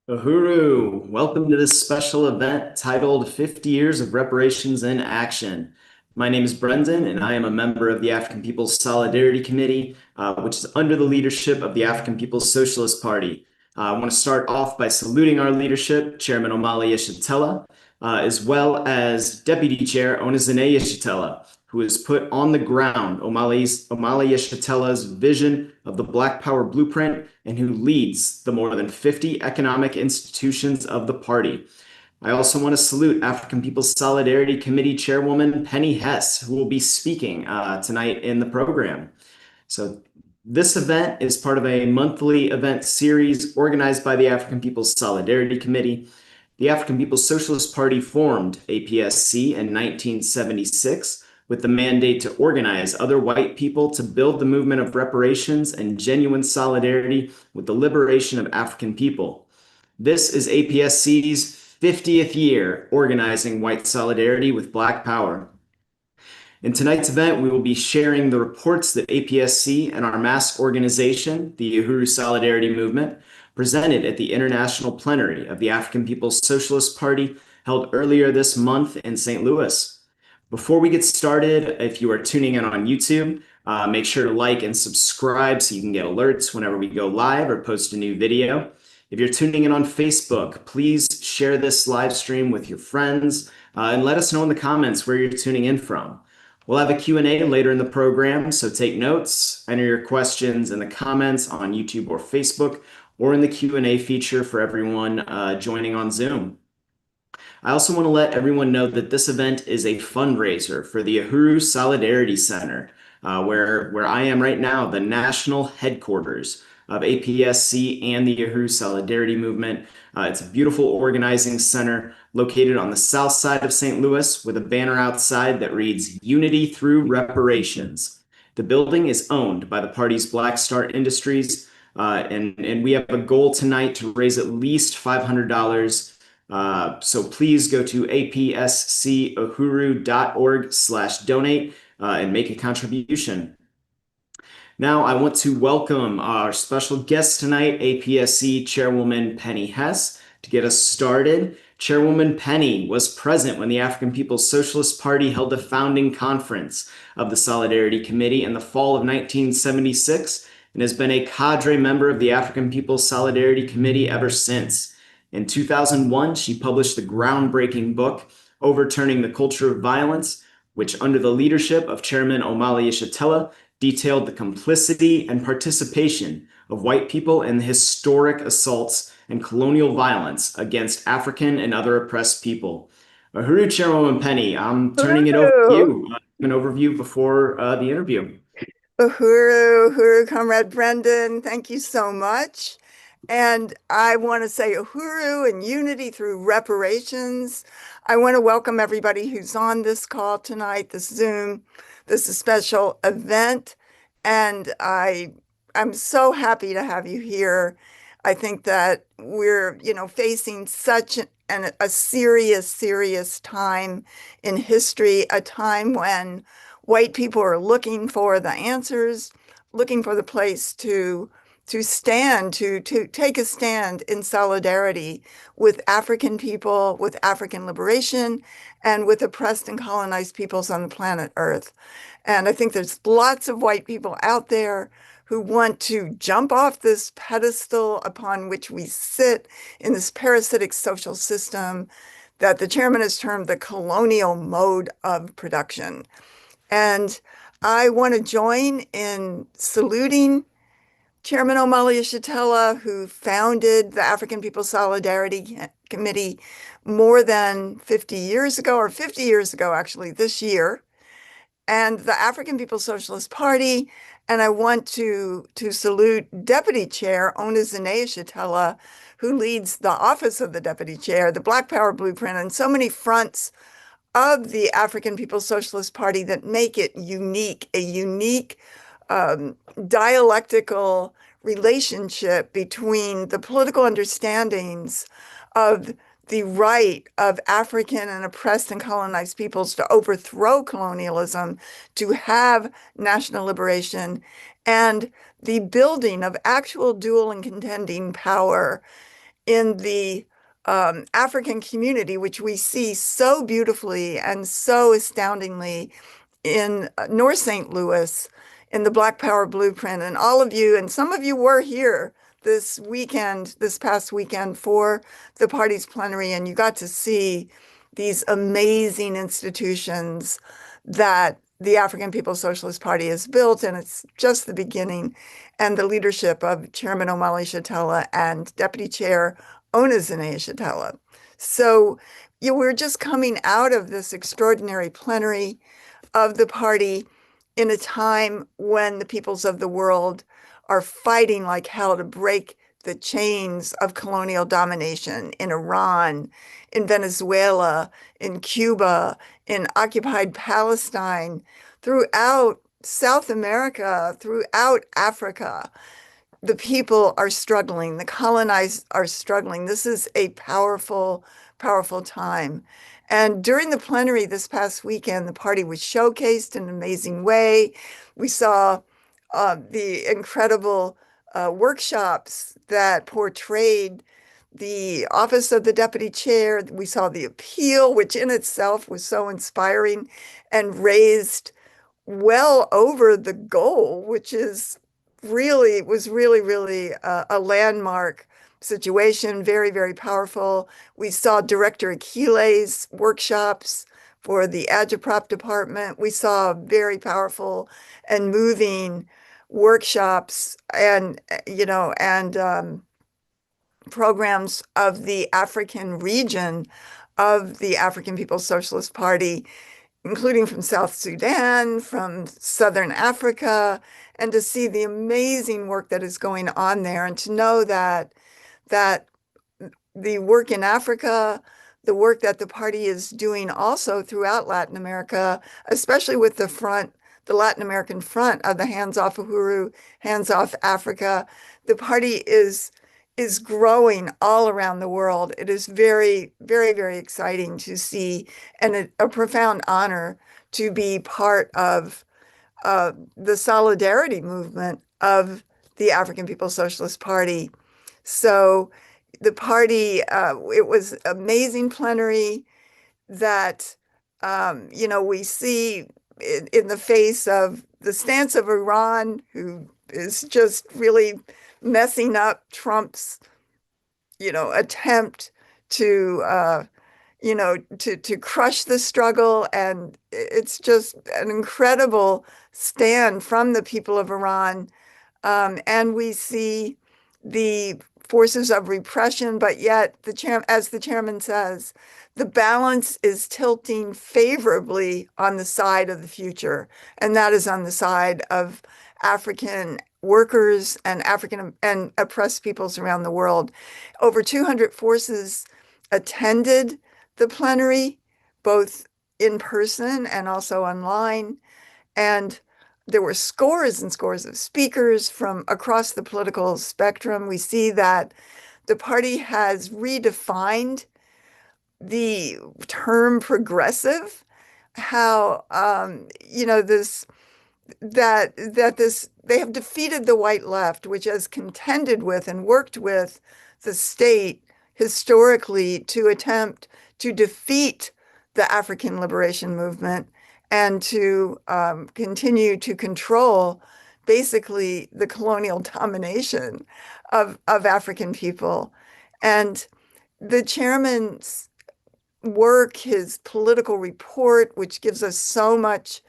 Uhuru, welcome to this special event titled 50 Years of Reparations in Action. My name is Brendan, and I am a member of the African People's Solidarity Committee, which is under the leadership of the African People's Socialist Party. I want to start off by saluting our leadership, Chairman Omali Yeshitela, as well as Deputy Chair Onizine Yeshitela, who has put on the ground Omali Yeshitela's vision of the Black Power blueprint and who leads the more than 50 economic institutions of the party. I also want to salute African People's Solidarity Committee Chairwoman Penny Hess, who will be speaking tonight in the program. So, this event is part of a monthly event series organized by the African People's Solidarity Committee. The African People's Socialist Party formed APSC in 1976 with the mandate to organize other white people to build the movement of reparations and genuine solidarity with the liberation of African people. This is APSC's 50th year organizing white solidarity with Black power. In tonight's event, we will be sharing the reports that APSC and our mass organization, the Uhuru Solidarity Movement, presented at the International Plenary of the African People's Socialist Party held earlier this month in St. Louis. Before we get started, if you are tuning in on YouTube, make sure to like and subscribe so you can get alerts whenever we go live or post a new video. If you're tuning in on Facebook, please share this live stream with your friends and let us know in the comments where you're tuning in from. We'll have a Q&A later in the program, so take notes, enter your questions in the comments on YouTube or Facebook, or in the Q&A feature for everyone joining on Zoom. I also want to let everyone know that this event is a fundraiser for the Uhuru Solidarity Center, where I am right now, the national headquarters of APSC and the Uhuru Solidarity Movement. It's a beautiful organizing center located on the south side of St. Louis with a banner outside that reads Unity Through Reparations. The building is owned by the party's Black Star Industries, and we have a goal tonight to raise at least $500. So please go to apscuhuru.org/donate and make a contribution. Now, I want to welcome our special guest tonight, APSC Chairwoman Penny Hess. To get us started, Chairwoman Penny was present when the African People's Socialist Party held the founding conference of the Solidarity Committee in the fall of 1976 and has been a cadre member of the African People's Solidarity Committee ever since. In 2001, she published the groundbreaking book, Overturning the Culture of Violence, which, under the leadership of Chairman Omali Yeshitela, detailed the complicity and participation of white people in the historic assaults and colonial violence against African and other oppressed people. Uhuru Chairwoman Penny, I'm turning it over to Uhuru, you. An overview before the interview. Uhuru, Comrade Brendan, thank you so much. And I want to say Uhuru and unity through reparations. I want to welcome everybody who's on this call tonight, this Zoom. This is a special event, and I'm so happy to have you here. I think that we're, facing such a serious, serious time in history, a time when white people are looking for the answers, looking for the place to stand, to take a stand in solidarity with African people, with African liberation, and with oppressed and colonized peoples on the planet Earth. And I think there's lots of white people out there who want to jump off this pedestal upon which we sit in this parasitic social system that the chairman has termed the colonial mode of production. And I want to join in saluting Chairman Omali Yeshitela, who founded the African People's Solidarity Committee more than 50 years ago, or 50 years ago, actually, this year, and the African People's Socialist Party. And I want to salute Deputy Chair Onizine Yeshitela, who leads the office of the Deputy Chair, the Black Power Blueprint, and so many fronts of the African People's Socialist Party that make it unique, a unique dialectical relationship between the political understandings of the right of African and oppressed and colonized peoples to overthrow colonialism, to have national liberation, and the building of actual dual and contending power in the African community, which we see so beautifully and so astoundingly in North St. Louis in the Black Power Blueprint. And all of you, and some of you were here this weekend, this past weekend for the party's plenary, and you got to see these amazing institutions that the African People's Socialist Party has built, and it's just the beginning. And the leadership of Chairman Omali Shatella and Deputy Chair Onizine Shatella. So we're just coming out of this extraordinary plenary of the party in a time when the peoples of the world are fighting like hell to break the chains of colonial domination in Iran, in Venezuela, in Cuba, in occupied Palestine, throughout South America, throughout Africa. The people are struggling, the colonized are struggling. This is a powerful, powerful time. And during the plenary this past weekend, the party was showcased in an amazing way. We saw the incredible workshops that portrayed the office of the deputy chair. We saw the appeal, which in itself was so inspiring and raised well over the goal, which is really was really, really a landmark situation, very, very powerful. We saw Director Aquiles workshops for the Agitprop department. We saw very powerful and moving workshops and programs of the African region of the African People's Socialist Party, including from South Sudan, from Southern Africa, and to see the amazing work that is going on there, and to know that the work in Africa, the work that the party is doing also throughout Latin America, especially with the Latin American front of the Hands Off Uhuru, Hands Off Africa. The party is growing all around the world. It is very, very, very exciting to see, and a profound honor to be part of the solidarity movement of the African People's Socialist Party. So the party, it was amazing plenary that, we see in the face of the stance of Iran, who is just really messing up Trump's, attempt to, to crush the struggle. And it's just an incredible stand from the people of Iran. And we see the forces of repression, but yet as the chairman says, the balance is tilting favorably on the side of the future, and that is on the side of African workers and African and oppressed peoples around the world. Over 200 forces attended the plenary, both in person and also online. And there were scores and scores of speakers from across the political spectrum. We see that the party has redefined the term progressive, how, this that this they have defeated the white left, which has contended with and worked with the state historically to attempt to defeat the African liberation movement and to continue to control basically the colonial domination of African people. And the chairman's work, his political report, which gives us so much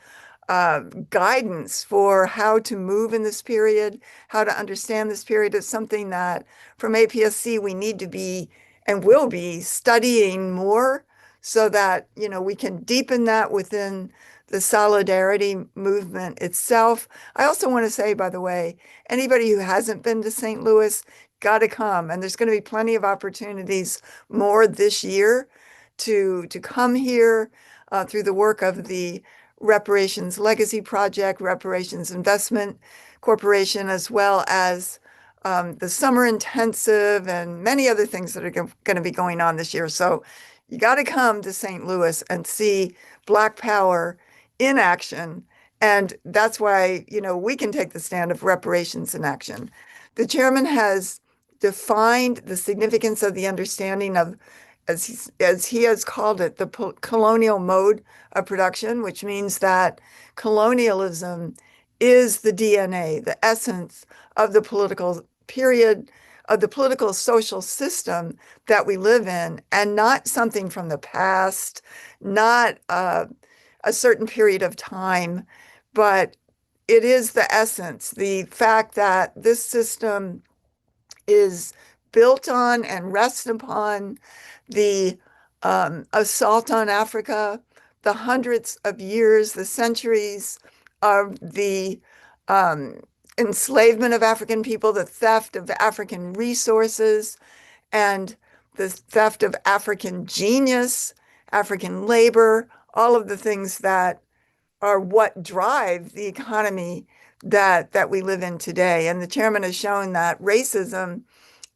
guidance for how to move in this period, how to understand this period, is something that from APSC we need to be and will be studying more so that, we can deepen that within the solidarity movement itself. I also want to say, by the way, anybody who hasn't been to St. Louis, got to come. And there's going to be plenty of opportunities more this year to come here through the work of the Reparations Legacy Project, Reparations Investment Corporation, as well as the Summer Intensive and many other things that are going to be going on this year. So you got to come to St. Louis and see Black Power in action. And that's why, we can take the stand of reparations in action. The chairman has defined the significance of the understanding of, as he has called it, the colonial mode of production, which means that colonialism is the DNA, the essence of the political period, of the political social system that we live in, and not something from the past, not a certain period of time, but it is the essence, the fact that this system is built on and rests upon the assault on Africa, the hundreds of years, the centuries of the um, enslavement of African people, the theft of African resources, and the theft of African genius, African labor, all of the things that are what drive the economy that we live in today. And the chairman has shown that racism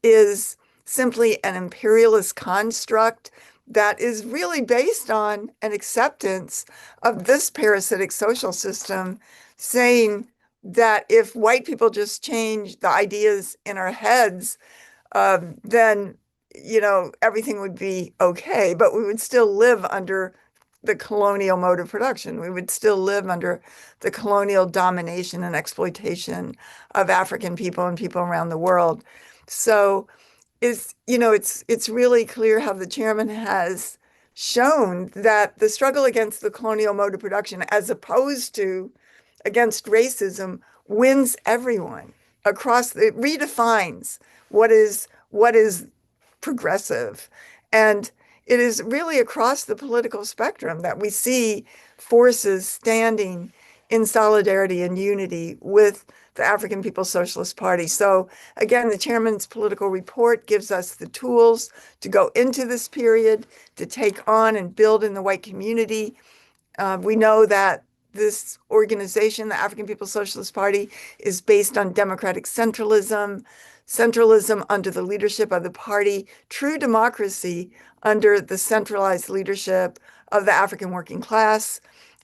is simply an imperialist construct that is really based on an acceptance of this parasitic social system, saying that if white people just change the ideas in our heads, then everything would be okay, but we would still live under the colonial mode of production. We would still live under the colonial domination and exploitation of African people and people around the world. So it's really clear how the chairman has shown that the struggle against the colonial mode of production, as opposed to against racism, wins everyone across. It redefines what is progressive, and it is really across the political spectrum that we see forces standing in solidarity and unity with the African People's Socialist Party. So again, the chairman's political report gives us the tools to go into this period, to take on and build in the white community. We know that this organization, the African People's Socialist Party, is based on democratic centralism, centralism under the leadership of the party, true democracy under the centralized leadership of the African working class,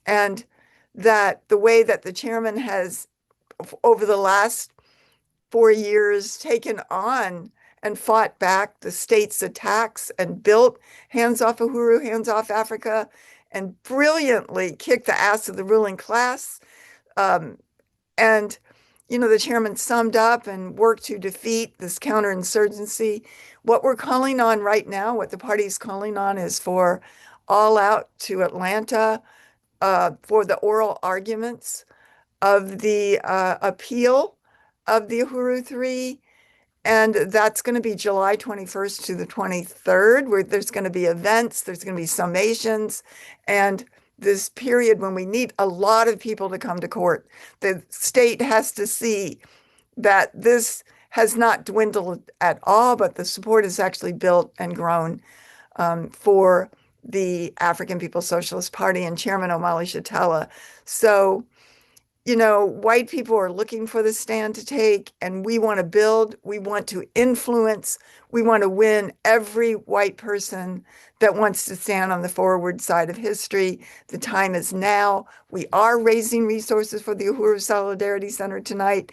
and that the way that the chairman has, over the last 4 years, taken on and fought back the state's attacks and built Hands Off Uhuru, Hands Off Africa, and brilliantly kicked the ass of the ruling class. And the chairman summed up and worked to defeat this counterinsurgency. What we're calling on right now, what the party's calling on, is for all out to Atlanta for the oral arguments of the appeal of the Uhuru 3. And that's going to be July 21st to the 23rd, where there's going to be events, there's going to be summations, and this period when we need a lot of people to come to court. The state has to see that this has not dwindled at all, but the support has actually built and grown for the African People's Socialist Party and Chairman Omali Shatella. So white people are looking for the stand to take, and we want to build, we want to influence, we want to win every white person that wants to stand on the forward side of history. The time is now. We are raising resources for the Uhuru Solidarity Center tonight.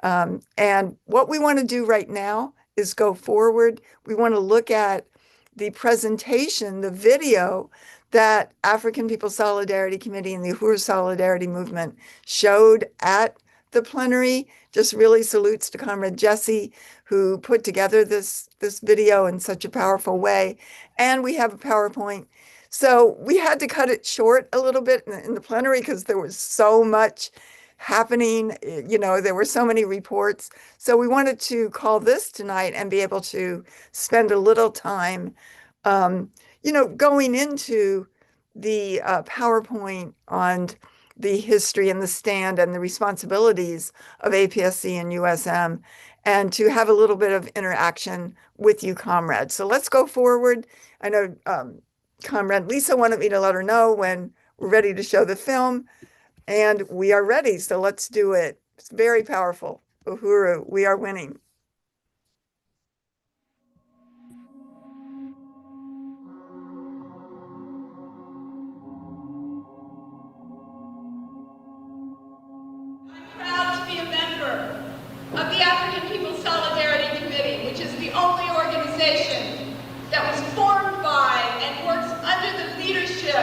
And what we want to do right now is go forward. We want to look at the presentation, the video that African People's Solidarity Committee and the Uhuru Solidarity Movement showed at the plenary. Just really salutes to Comrade Jesse, who put together this video in such a powerful way. And we have a PowerPoint. So we had to cut it short a little bit in the plenary because there was so much happening. There were so many reports. So we wanted to call this tonight and be able to spend a little time going into the PowerPoint on the history and the stand and the responsibilities of APSC and USM, and to have a little bit of interaction with you, comrades. So let's go forward. I know Comrade Lisa wanted me to let her know when we're ready to show the film, and we are ready. So let's do it. It's very powerful. Uhuru, we are winning. Proud to be a member of the African People's Solidarity Committee, which is organization that was formed by and works under the leadership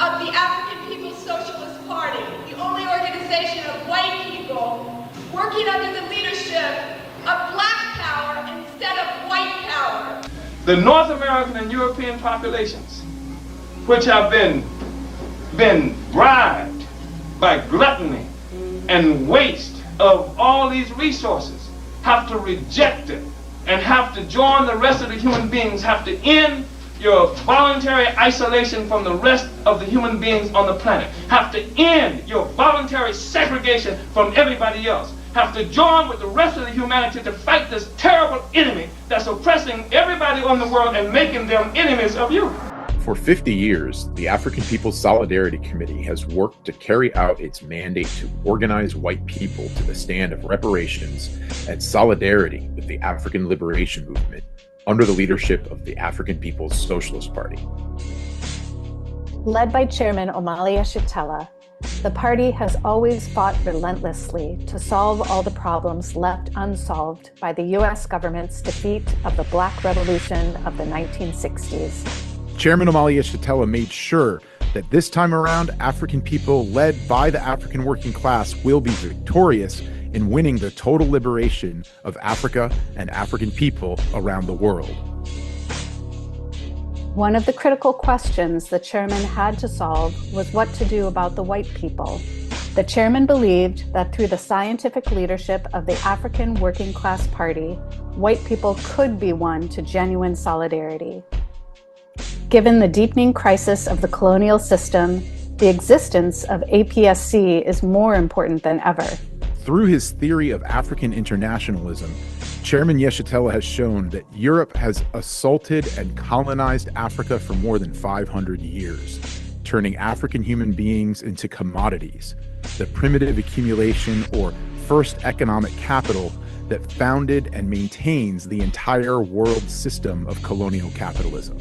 of the African People's Socialist Party, the only organization of white people working under the leadership of black power instead of white power. The North American and European populations, which have been bribed by gluttony and waste of all these resources, have to reject it and have to join the rest of the human beings, have to end your voluntary isolation from the rest of the human beings on the planet, have to end your voluntary segregation from everybody else, have to join with the rest of the humanity to fight this terrible enemy that's oppressing everybody on the world and making them enemies of you. For 50 years, the African People's Solidarity Committee has worked to carry out its mandate to organize white people to the stand of reparations and solidarity with the African Liberation Movement under the leadership of the African People's Socialist Party. Led by Chairman Omali Yeshitela, the party has always fought relentlessly to solve all the problems left unsolved by the U.S. government's defeat of the Black Revolution of the 1960s. Chairman Omali Yeshitela made sure that this time around, African people led by the African working class will be victorious in winning the total liberation of Africa and African people around the world. One of the critical questions the chairman had to solve was what to do about the white people. The chairman believed that through the scientific leadership of the African Working Class Party, white people could be won to genuine solidarity. Given the deepening crisis of the colonial system, the existence of APSC is more important than ever. Through his theory of African internationalism, Chairman Yeshitela has shown that Europe has assaulted and colonized Africa for more than 500 years, turning African human beings into commodities, the primitive accumulation or first economic capital that founded and maintains the entire world system of colonial capitalism.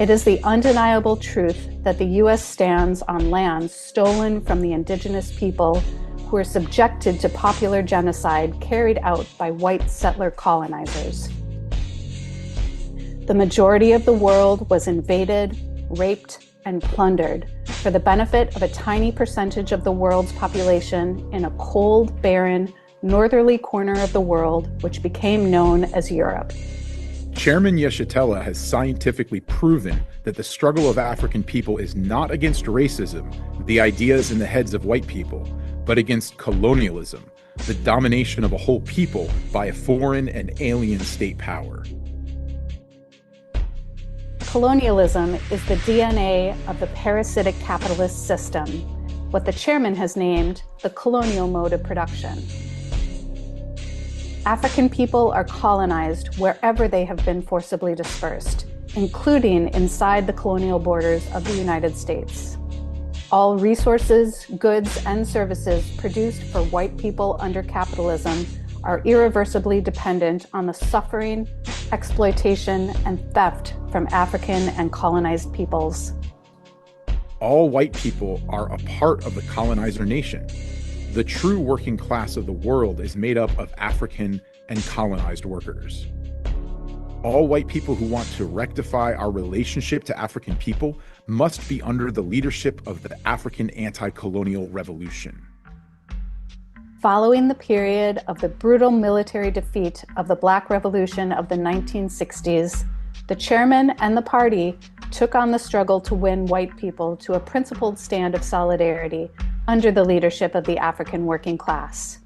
It is the undeniable truth that the U.S. stands on lands stolen from the indigenous people who are subjected to popular genocide carried out by white settler colonizers. The majority of the world was invaded, raped, and plundered for the benefit of a tiny percentage of the world's population in a cold, barren, northerly corner of the world, which became known as Europe. Chairman Yeshitela has scientifically proven that the struggle of African people is not against racism, the ideas in the heads of white people, but against colonialism, the domination of a whole people by a foreign and alien state power. Colonialism is the DNA of the parasitic capitalist system, what the chairman has named the colonial mode of production. African people are colonized wherever they have been forcibly dispersed, including inside the colonial borders of the United States. All resources, goods, and services produced for white people under capitalism are irreversibly dependent on the suffering, exploitation, and theft from African and colonized peoples. All white people are a part of the colonizer nation. The true working class of the world is made up of African and colonized workers. All white people who want to rectify our relationship to African people must be under the leadership of the African anti-colonial revolution. Following the period of the brutal military defeat of the Black Revolution of the 1960s, the chairman and the party took on the struggle to win white people to a principled stand of solidarity under the leadership of the African working class.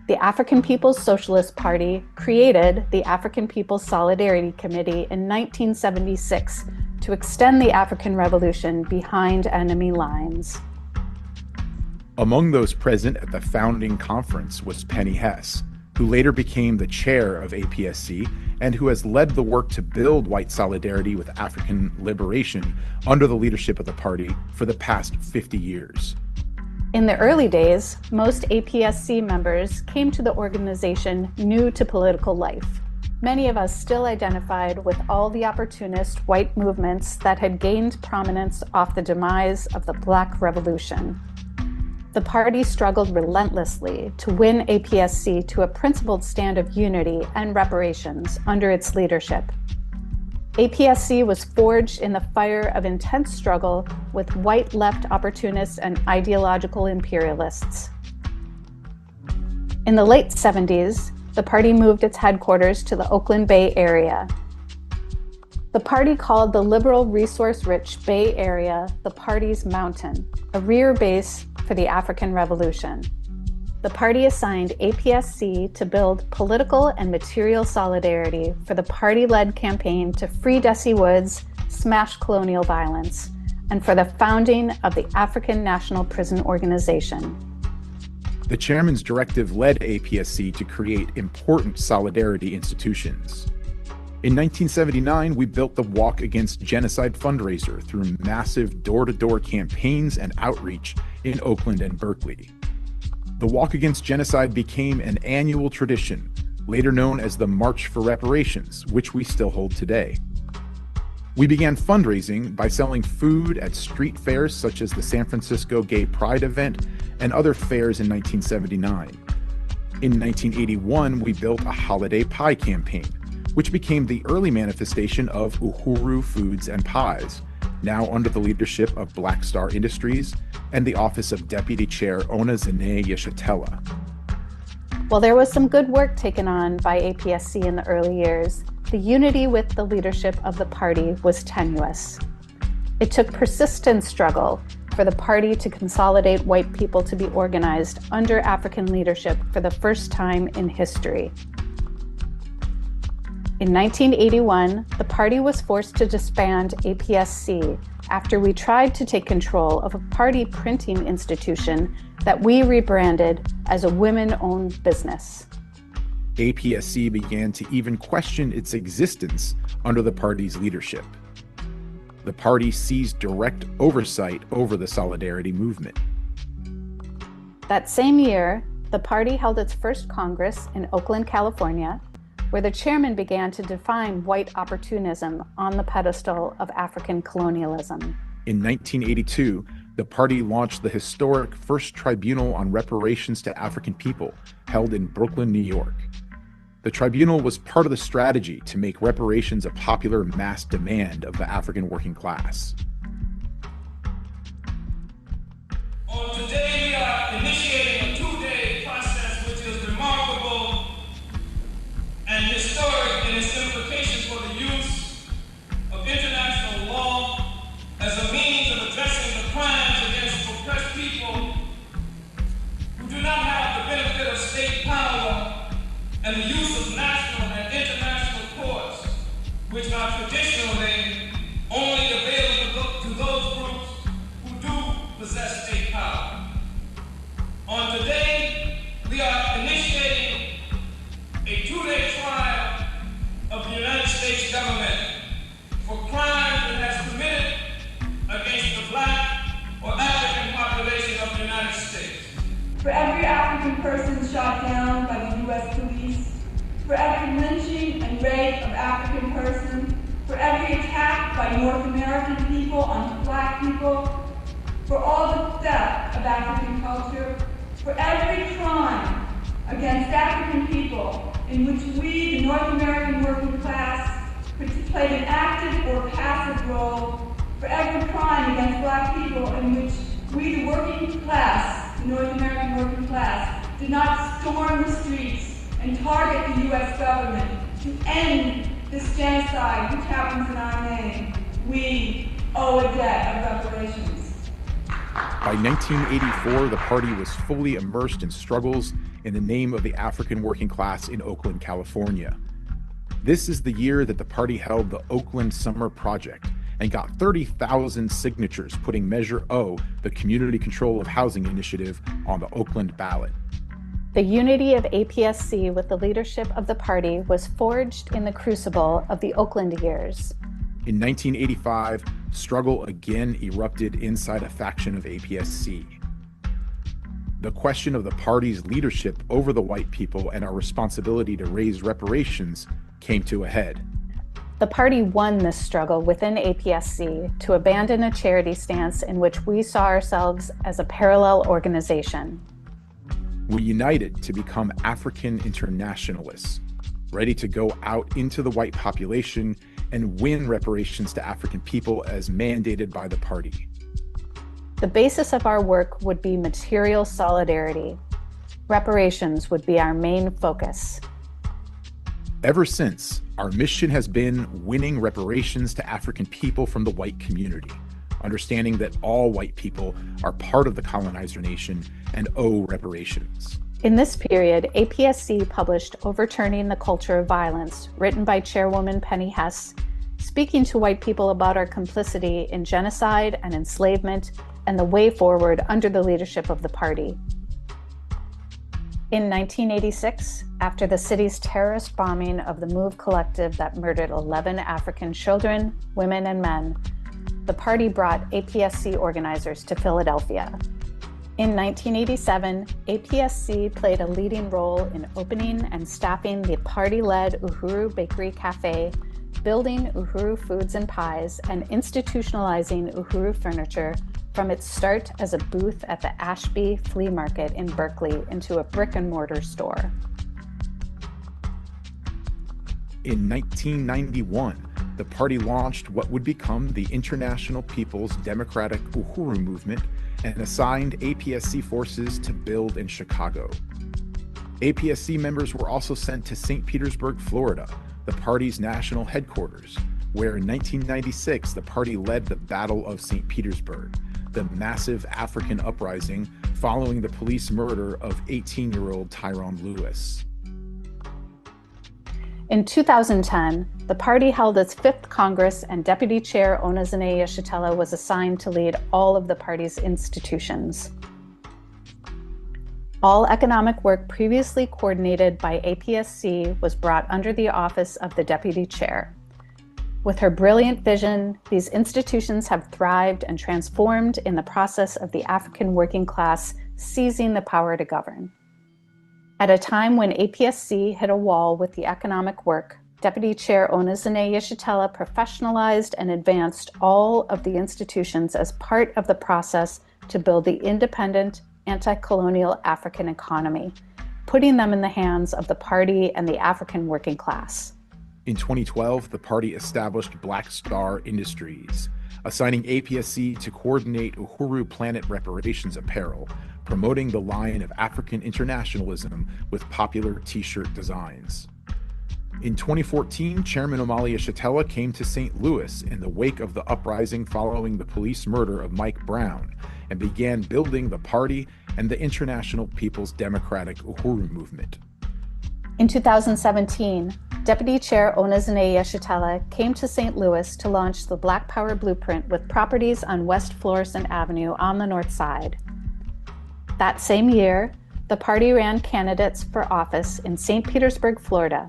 The African People's Socialist Party created the African People's Solidarity Committee in 1976 to extend the African Revolution behind enemy lines. Among those present at the founding conference was Penny Hess, who later became the chair of APSC and who has led the work to build white solidarity with African liberation under the leadership of the party for the past 50 years. In the early days, most APSC members came to the organization new to political life. Many of us still identified with all the opportunist white movements that had gained prominence off the demise of the Black Revolution. the party struggled relentlessly to win APSC to a principled stand of unity and reparations under its leadership. APSC was forged in the fire of intense struggle with white left opportunists and ideological imperialists. In the late 70s, the party moved its headquarters to the Oakland Bay area. The party called the liberal, resource-rich Bay Area the party's mountain, a rear base for the African Revolution. The party assigned APSC to build political and material solidarity for the party-led campaign to free Desi Woods, smash colonial violence, and for the founding of the African National Prison Organization. The chairman's directive led APSC to create important solidarity institutions. In 1979, we built the Walk Against Genocide fundraiser through massive door-to-door campaigns and outreach in Oakland and Berkeley. The Walk Against Genocide became an annual tradition, later known as the March for Reparations, which we still hold today. We began fundraising by selling food at street fairs such as the San Francisco Gay Pride event and other fairs in 1979. In 1981, we built a holiday pie campaign, which became the early manifestation of Uhuru Foods and Pies, now under the leadership of Black Star Industries and the office of Deputy Chair Ona Zene Yeshitela. While there was some good work taken on by APSC in the early years, the unity with the leadership of the party was tenuous. It took persistent struggle for the party to consolidate white people to be organized under African leadership for the first time in history. In 1981, the party was forced to disband APSC after we tried to take control of a party printing institution that we rebranded as a women-owned business. APSC began to even question its existence under the party's leadership. The party seized direct oversight over the Solidarity movement. That same year, the party held its first Congress in Oakland, California, where the chairman began to define white opportunism on the pedestal of African colonialism. In 1982, the party launched the historic First Tribunal on Reparations to African People, held in Brooklyn, New York. The tribunal was part of the strategy to make reparations a popular mass demand of the African working class. Today we are initiating a two-day process which is remarkable and historic in its implications for the use of international law as a means of addressing the crimes against oppressed people who do not have the benefit of state power and the use of national and international courts, which are traditionally only available to those groups who do possess state power. On today, we are initiating a two-day trial of the United States government for crimes it has committed against the Black or African population of the United States. For every African person shot down by the U.S. police, for every lynching and rape of African person, for every attack by North American people on Black people, for all the theft of African culture, for every crime against African people in which we, the North American working class, played an active or passive role, for every crime against Black people in which we, the working class, the North American working class, did not storm the streets and target the U.S. government to end this genocide which happens in our name, we owe a debt of reparations. By 1984, the party was fully immersed in struggles in the name of the African working class in Oakland, California. This is the year that the party held the Oakland Summer Project and got 30,000 signatures putting Measure O, the Community Control of Housing Initiative, on the Oakland ballot. The unity of APSC with the leadership of the party was forged in the crucible of the Oakland years. In 1985, struggle again erupted inside a faction of APSC. The question of the party's leadership over the white people and our responsibility to raise reparations came to a head. The party won this struggle within APSC to abandon a charity stance in which we saw ourselves as a parallel organization. We united to become African internationalists, ready to go out into the white population and win reparations to African people as mandated by the party. The basis of our work would be material solidarity. Reparations would be our main focus. Ever since, our mission has been winning reparations to African people from the white community, understanding that all white people are part of the colonizer nation and owe reparations. In this period, APSC published Overturning the Culture of Violence, written by Chairwoman Penny Hess, speaking to white people about our complicity in genocide and enslavement and the way forward under the leadership of the party. In 1986, after the city's terrorist bombing of the MOVE collective that murdered 11 African children, women, and men, the party brought APSC organizers to Philadelphia. In 1987, APSC played a leading role in opening and staffing the party-led Uhuru Bakery Cafe, building Uhuru Foods and Pies, and institutionalizing Uhuru Furniture from its start as a booth at the Ashby Flea Market in Berkeley into a brick-and-mortar store. In 1991, the party launched what would become the International People's Democratic Uhuru Movement and assigned APSC forces to build in Chicago. APSC members were also sent to St. Petersburg, Florida, the party's national headquarters, where in 1996 the party led the Battle of St. Petersburg, the massive African uprising following the police murder of 18-year-old Tyrone Lewis. In 2010, the party held its 5th Congress and Deputy Chair Onezene Yeshitela was assigned to lead all of the party's institutions. All economic work previously coordinated by APSC was brought under the office of the Deputy Chair. With her brilliant vision, these institutions have thrived and transformed in the process of the African working class seizing the power to govern. At a time when APSC hit a wall with the economic work, Deputy Chair Onezene Yeshitela professionalized and advanced all of the institutions as part of the process to build the independent, anti-colonial African economy, putting them in the hands of the party and the African working class. In 2012, the party established Black Star Industries, assigning APSC to coordinate Uhuru Planet Reparations apparel, promoting the line of African internationalism with popular t-shirt designs. In 2014, Chairman Omali Yeshitela came to St. Louis in the wake of the uprising following the police murder of Mike Brown and began building the party and the International People's Democratic Uhuru Movement. In 2017, Deputy Chair Onezene Yeshitela came to St. Louis to launch the Black Power Blueprint with properties on West Florissant Avenue on the north side. That same year, the party ran candidates for office in St. Petersburg, Florida.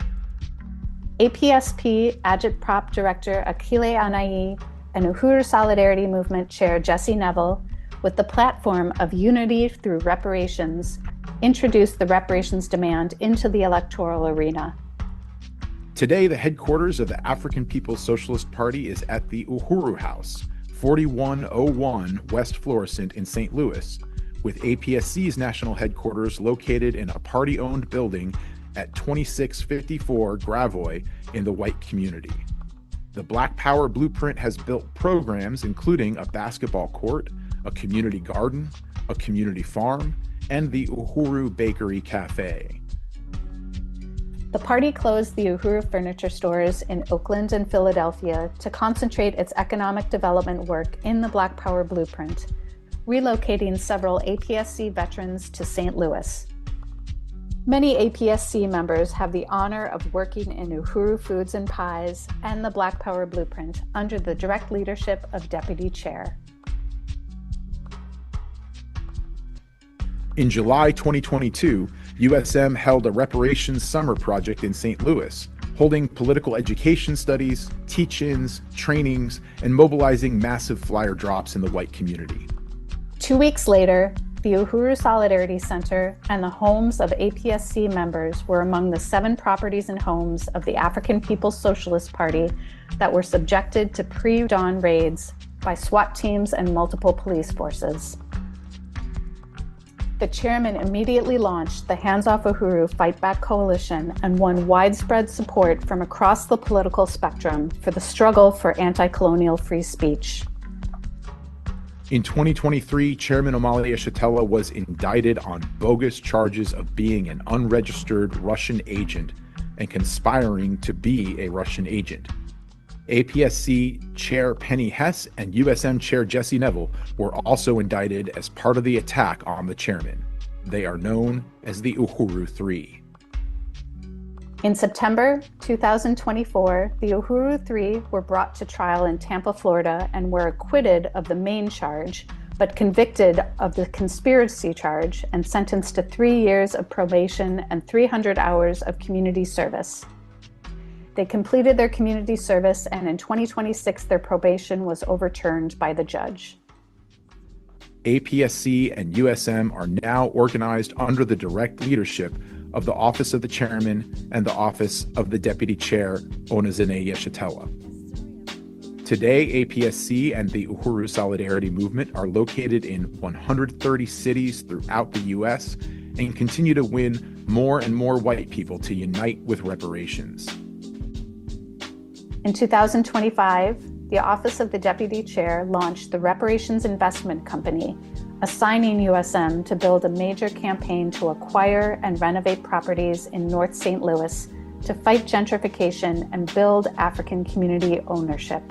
APSP Agitprop Director Akile Anai and Uhuru Solidarity Movement Chair Jesse Neville, with the platform of unity through reparations, introduced the reparations demand into the electoral arena. Today, the headquarters of the African People's Socialist Party is at the Uhuru House, 4101 West Florissant in St. Louis, with APSC's national headquarters located in a party-owned building at 2654 Gravois in the white community. The Black Power Blueprint has built programs including a basketball court, a community garden, a community farm, and the Uhuru Bakery Cafe. The party closed the Uhuru furniture stores in Oakland and Philadelphia to concentrate its economic development work in the Black Power Blueprint, relocating several APSC veterans to St. Louis. Many APSC members have the honor of working in Uhuru Foods and Pies and the Black Power Blueprint under the direct leadership of Deputy Chair. In July 2022, USM held a reparations summer project in St. Louis, holding political education studies, teach-ins, trainings, and mobilizing massive flyer drops in the white community. 2 weeks later, the Uhuru Solidarity Center and the homes of APSC members were among the 7 properties and homes of the African People's Socialist Party that were subjected to pre-dawn raids by SWAT teams and multiple police forces. The chairman immediately launched the Hands Off Uhuru Fight Back Coalition and won widespread support from across the political spectrum for the struggle for anti-colonial free speech. In 2023, Chairman Omali Yeshitela was indicted on bogus charges of being an unregistered Russian agent and conspiring to be a Russian agent. APSC Chair Penny Hess and USM Chair Jesse Neville were also indicted as part of the attack on the chairman. They are known as the Uhuru Three. In September 2024, the Uhuru Three were brought to trial in Tampa, Florida, and were acquitted of the main charge, but convicted of the conspiracy charge and sentenced to 3 years of probation and 300 hours of community service. They completed their community service, and in 2026, their probation was overturned by the judge. APSC and USM are now organized under the direct leadership of the Office of the Chairman and the Office of the Deputy Chair, Onizine Yeshitela. Today, APSC and the Uhuru Solidarity Movement are located in 130 cities throughout the U.S. and continue to win more and more white people to unite with reparations. In 2025, the Office of the Deputy Chair launched the Reparations Investment Company, assigning USM to build a major campaign to acquire and renovate properties in North St. Louis to fight gentrification and build African community ownership.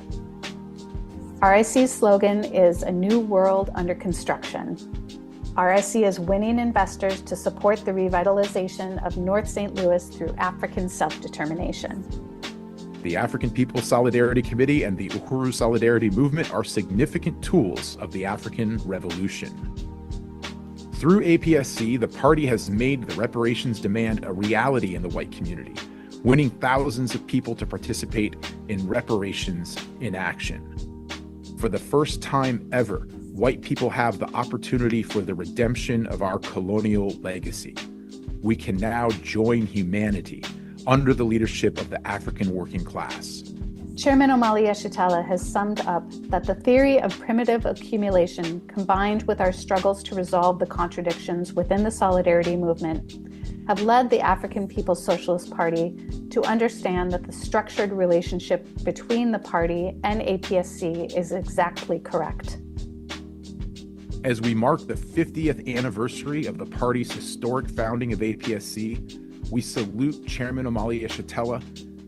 RIC's slogan is "A New World Under Construction." RIC is winning investors to support the revitalization of North St. Louis through African self-determination. The African People's Solidarity Committee and the Uhuru Solidarity Movement are significant tools of the African Revolution. Through APSC, the party has made the reparations demand a reality in the white community, winning thousands of people to participate in reparations in action. For the first time ever, white people have the opportunity for the redemption of our colonial legacy. We can now join humanity under the leadership of the African working class. Chairman Omali Yeshitela has summed up that the theory of primitive accumulation, combined with our struggles to resolve the contradictions within the Solidarity Movement, have led the African People's Socialist Party to understand that the structured relationship between the party and APSC is exactly correct. As we mark the 50th anniversary of the party's historic founding of APSC, we salute Chairman Omali Yeshitela,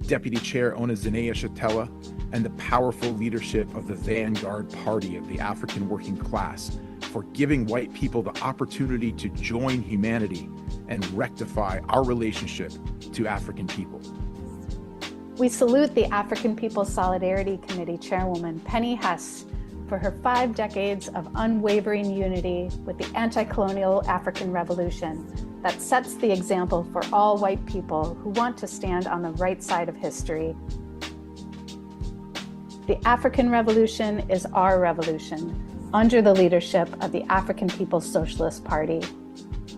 Deputy Chair Onizine Yeshitela, and the powerful leadership of the vanguard party of the African working class for giving white people the opportunity to join humanity and rectify our relationship to African people. We salute the African People's Solidarity Committee Chairwoman Penny Hess for her 5 decades of unwavering unity with the anti-colonial African Revolution that sets the example for all white people who want to stand on the right side of history. The African Revolution is our revolution, under the leadership of the African People's Socialist Party.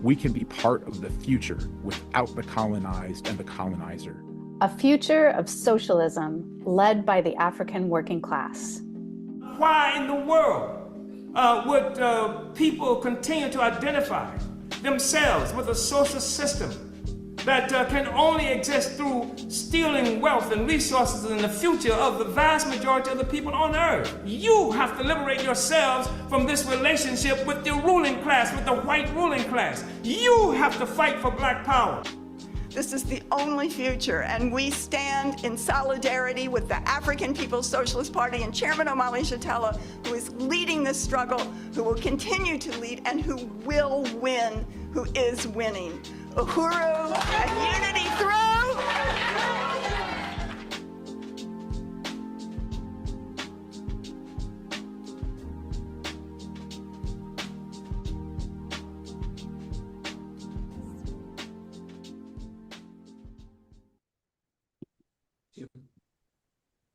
We can be part of the future without the colonized and the colonizer. A future of socialism led by the African working class. Why in the world would people continue to identify themselves with a social system that can only exist through stealing wealth and resources in the future of the vast majority of the people on earth? You have to liberate yourselves from this relationship with the ruling class, with the white ruling class. You have to fight for black power. This is the only future, and we stand in solidarity with the African People's Socialist Party and Chairman Omali Yeshitela, who is leading this struggle, who will continue to lead, and who will win, who is winning. Uhuru and unity through.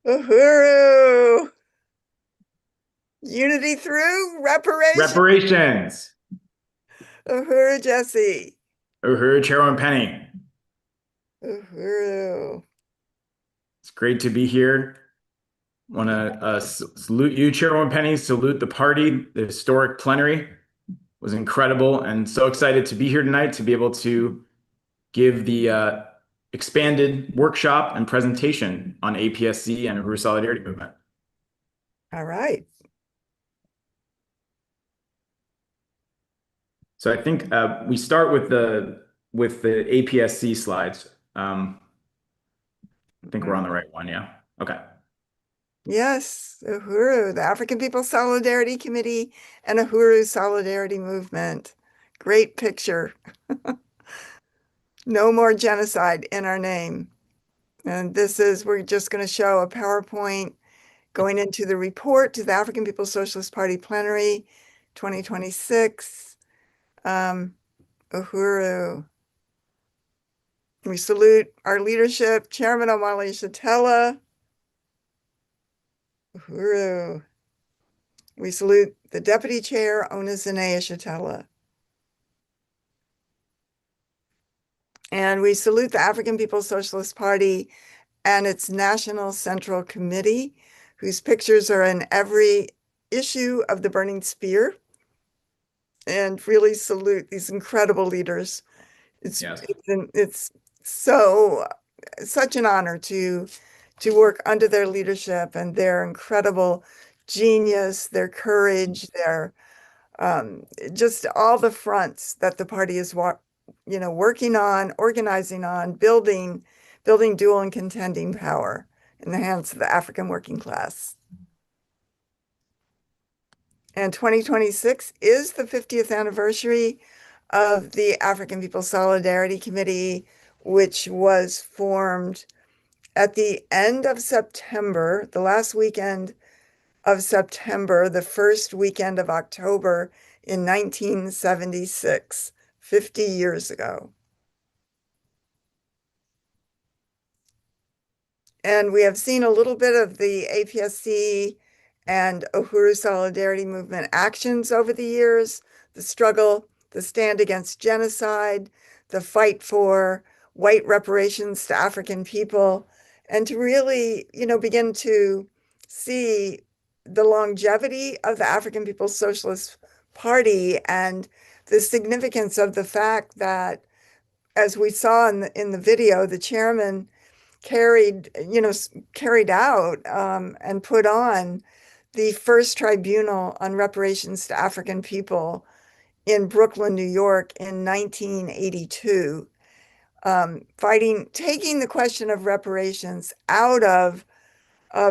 Uhuru! Unity through reparations. Reparations. Uhuru, Jesse. Uhuru, Chairman Penny. Uhuru. It's great to be here. Want to salute you, Chairman Penny, salute the party. The historic plenary was incredible, and so excited to be here tonight to be able to give the expanded workshop and presentation on APSC and Uhuru Solidarity Movement. All right. So I think we start with the APSC slides. I think we're on the right one, yeah. Okay. Yes, Uhuru, the African People's Solidarity Committee and Uhuru Solidarity Movement. Great picture. No more genocide in our name. And we're just going to show a PowerPoint going into the report to the African People's Socialist Party Plenary 2026. Uhuru. We salute our leadership, Chairman Omali Shatella. Uhuru. We salute the Deputy Chair, Ona Zinea Shatella. And we salute the African People's Socialist Party and its National Central Committee, whose pictures are in every issue of the Burning Spear. And really salute these incredible leaders. Yes. It's such an honor to work under their leadership and their incredible genius, their courage, their just all the fronts that the party is working on, organizing on, building dual and contending power in the hands of the African working class. And 2026 is the 50th anniversary of the African People's Solidarity Committee, which was formed at the end of September, the last weekend of September, the first weekend of October in 1976, 50 years ago. And we have seen a little bit of the APSC and Uhuru Solidarity Movement actions over the years, the struggle, the stand against genocide, the fight for white reparations to African people, and to really, begin to see the longevity of the African People's Socialist Party and the significance of the fact that, as we saw in the video, the chairman carried out and put on the first tribunal on reparations to African people in Brooklyn, New York in 1982, taking the question of reparations out of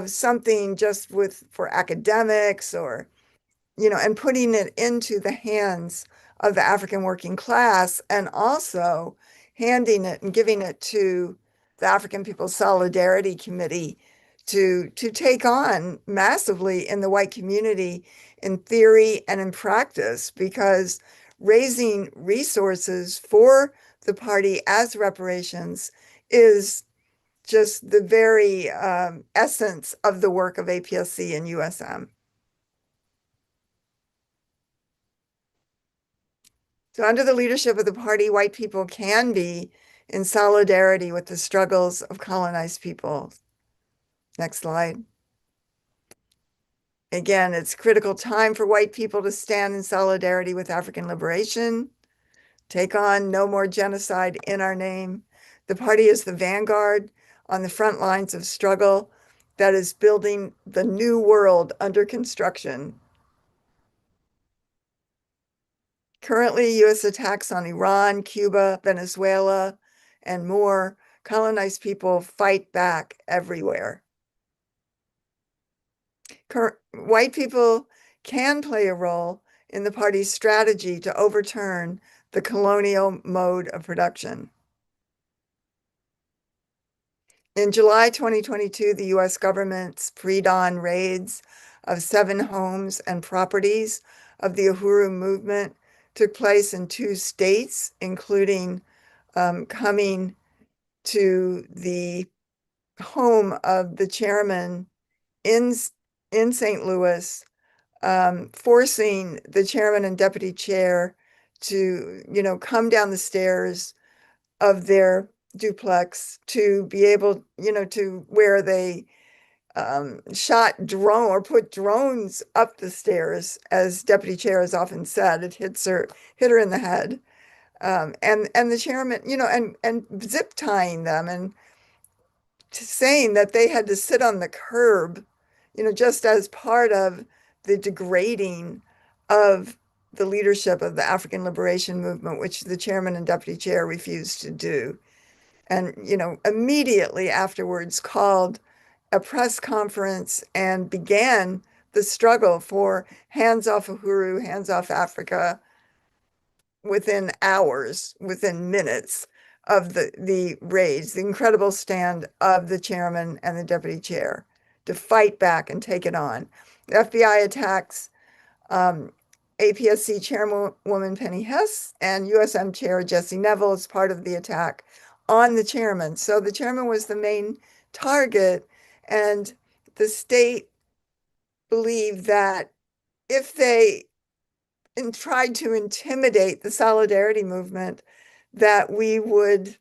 something just for academics or and putting it into the hands of the African working class, and also handing it and giving it to the African People's Solidarity Committee to take on massively in the white community in theory and in practice, because raising resources for the party as reparations is just the very essence of the work of APSC and USM. So under the leadership of the party, white people can be in solidarity with the struggles of colonized people. Next slide. Again, it's critical time for white people to stand in solidarity with African liberation, take on no more genocide in our name. The party is the vanguard on the front lines of struggle that is building the new world under construction. Currently, U.S. attacks on Iran, Cuba, Venezuela, and more colonized people fight back everywhere. White people can play a role in the party's strategy to overturn the colonial mode of production. In July 2022, the U.S. government's pre-dawn raids of 7 homes and properties of the Uhuru Movement took place in 2 states, including coming to the home of the chairman in St. Louis, forcing the chairman and deputy chair to, come down the stairs of their duplex, to be able, to where they shot drone or put drones up the stairs, as Deputy Chair has often said. It hit her in the head. And the chairman, and zip tying them and saying that they had to sit on the curb, just as part of the degrading of the leadership of the African Liberation Movement, which the chairman and deputy chair refused to do. And, immediately afterwards called a press conference and began the struggle for hands off Uhuru, hands off Africa, within hours, within minutes of the raids, the incredible stand of the chairman and the deputy chair to fight back and take it on. The FBI attacks APSC chairwoman Penny Hess and USM chair Jesse Neville as part of the attack on the chairman. So the chairman was the main target, and the state believed that if they tried to intimidate the solidarity movement, that we would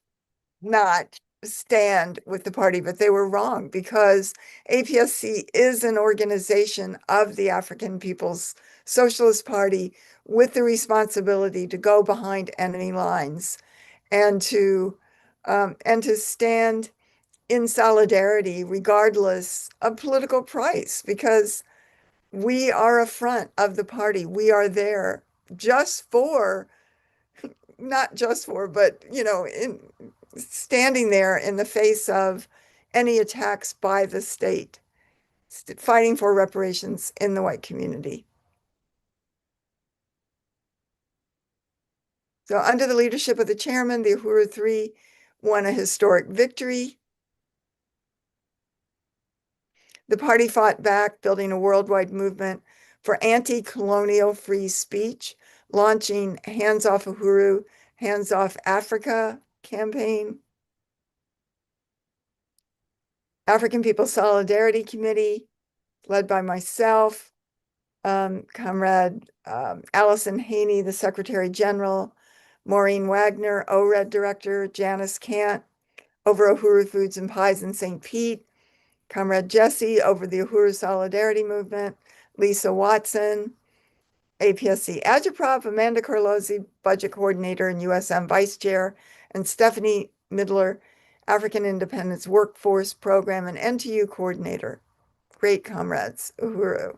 not stand with the party. But they were wrong, because APSC is an organization of the African People's Socialist Party with the responsibility to go behind enemy lines and to stand in solidarity regardless of political price, because we are a front of the party. We are there just for, not just for, but, in standing there in the face of any attacks by the state, fighting for reparations in the white community. So under the leadership of the chairman, the Uhuru Three won a historic victory. The party fought back, building a worldwide movement for anti-colonial free speech, launching Hands Off Uhuru, Hands Off Africa campaign. African People's Solidarity Committee, led by myself, Comrade Allison Haney, the Secretary General, Maureen Wagner, ORED Director, Janice Cant, over Uhuru Foods and Pies in St. Pete, Comrade Jesse over the Uhuru Solidarity Movement, Lisa Watson, APSC Agitprop, Amanda Carlozzi, Budget Coordinator and USM Vice Chair, and Stephanie Midler, African Independence Workforce Program and NTU Coordinator. Great comrades, Uhuru.